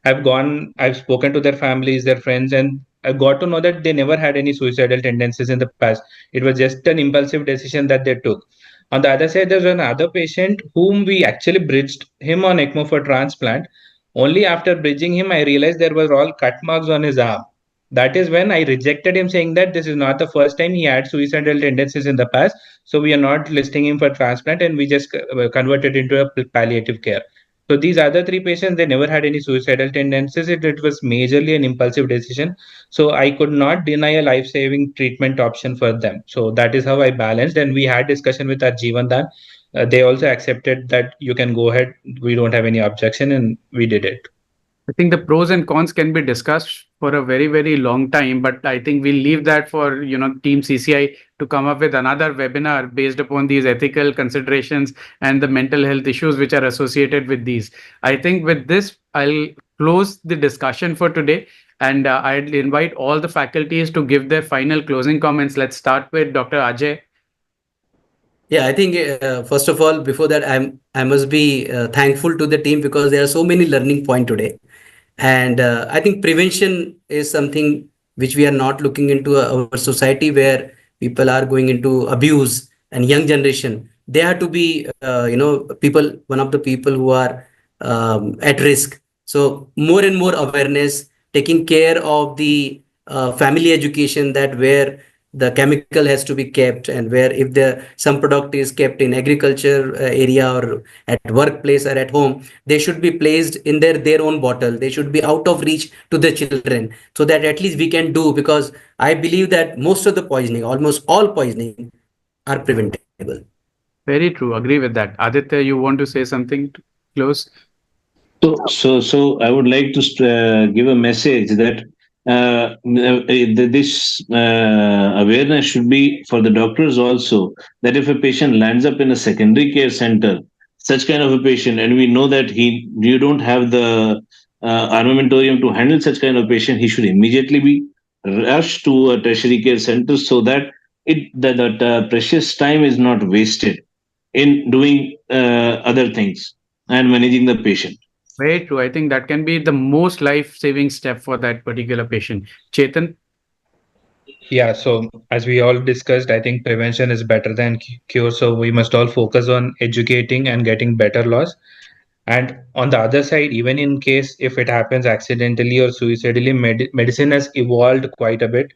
I've spoken to their families, their friends, and I got to know that they never had any suicidal tendencies in the past. It was just an impulsive decision that they took. On the other side, there's another patient whom we actually bridged him on ECMO for transplant. Only after bridging him, I realized there were all cut marks on his arm. That is when I rejected him, saying that this is not the first time he had suicidal tendencies in the past. So we are not listing him for transplant, and we just converted into a palliative care. So these other three patients, they never had any suicidal tendencies. It was majorly an impulsive decision. So I could not deny a life-saving treatment option for them. So that is how I balanced. And we had discussion with our Jeevan Dan. They also accepted that you can go ahead. We don't have any objection, and we did it. I think the pros and cons can be discussed for a very, very long time, but I think we'll leave that for, Team CCI to come up with another webinar based upon these ethical considerations and the mental health issues which are associated with these. I think with this, I'll close the discussion for today, and I'd invite all the faculties to give their final closing comments. Let's start with Dr. Ajay. Yeah, I think first of all, before that, I must be thankful to the team, because there are so many learning points today. And I think prevention is something which we are not looking into our society, where people are going into abuse, and young generation, they have to be, one of the people who are at risk. So more and more awareness, taking care of the family education, that where the chemical has to be kept, and where if some product is kept in agriculture area, or at workplace, or at home, they should be placed in their own bottle. They should be out of reach to the children, so that at least we can do, because I believe that most of the poisoning, almost all poisoning, are preventable. Very true. Agree with that. Aditya, you want to say something to close? So I would like to give a message that this awareness should be for the doctors also, that if a patient lands up in a secondary care center, such kind of a patient, and we know that you don't have the armamentarium to handle such kind of patient, he should immediately be rushed to a tertiary care center, so that that precious time is not wasted in doing other things and managing the patient. Very true. I think that can be the most life-saving step for that particular patient. Chetan? Yeah, so as we all discussed, I think prevention is better than cure. So we must all focus on educating and getting better laws. And on the other side, even in case if it happens accidentally or suicidally, medicine has evolved quite a bit.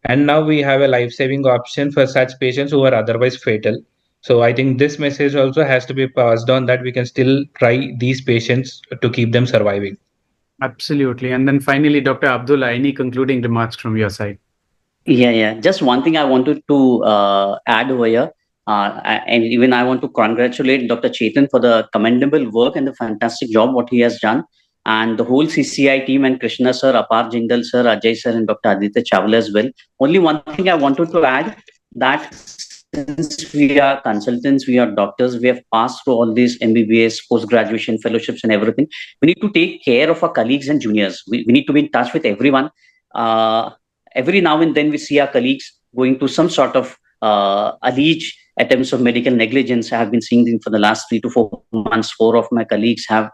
And now we have a life-saving option for such patients who are otherwise fatal. So I think this message also has to be passed on, that we can still try these patients to keep them surviving. Absolutely. And then finally, Dr. Abdullah, any concluding remarks from your side? Yeah. Just one thing I wanted to add over here. And even I want to congratulate Dr. Chetan for the commendable work and the fantastic job what he has done. and the whole CCI team, and Krishna sir, Apar Jindal sir, Ajay sir, and Dr. Aditya Chawla as well. Only one thing I wanted to add, that since we are consultants, we are doctors, we have passed through all these MBBS, post-graduation, fellowships and everything. We need to take care of our colleagues and juniors. We need to be in touch with everyone. Every now and then we see our colleagues going to some sort of alleged attempts of medical negligence. I have been seeing them for the last 3 to 4 months. 4 of my colleagues are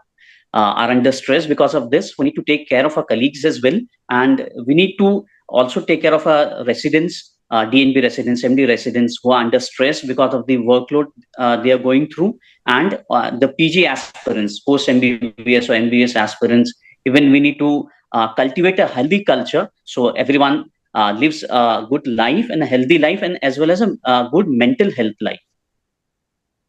under stress because of this. We need to take care of our colleagues as well, and we need to also take care of our residents, DNB residents, MD residents who are under stress because of the workload they are going through, and the PG aspirants, post MBBS or MBS aspirants. Even we need to cultivate a healthy culture so everyone lives a good life and a healthy life, and as well as a good mental health life.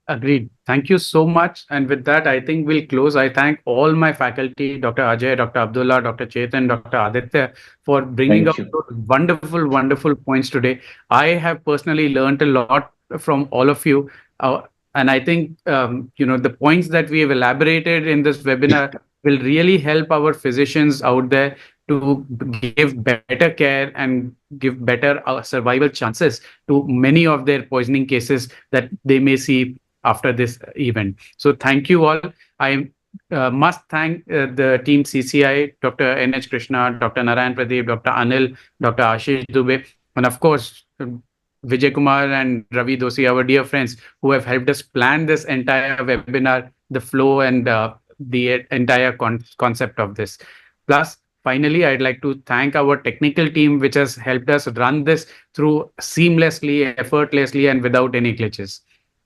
Agreed. Thank you so much. And with that, I think we'll close. I thank all my faculty, Dr. Ajay, Dr. Abdullah, Dr. Chetan, Dr. Aditya, for bringing up those wonderful, wonderful points today. I have personally learned a lot from all of you. And I think, the points that we have elaborated in this webinar will really help our physicians out there to give better care and give better survival chances to many of their poisoning cases that they may see after this event. So thank you all. I must thank the team CCI, Dr. N.H. Krishna, Dr. Narayan Pradeep, Dr. Anil, Dr. Ashish Dubey, and of course, Vijay Kumar and Ravi Dosi, our dear friends, who have helped us plan this entire webinar, the flow and the entire concept of this. Plus, finally, I'd like to thank our technical team, which has helped us run this through seamlessly, effortlessly, and without any glitches.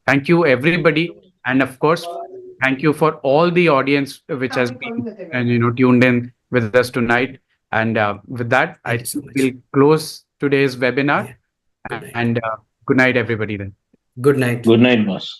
Thank you, everybody. And of course, thank you for all the audience which has been tuned in with us tonight. And with that, I will close today's webinar. Good night. And good night, everybody then. Good night. Good night, boss.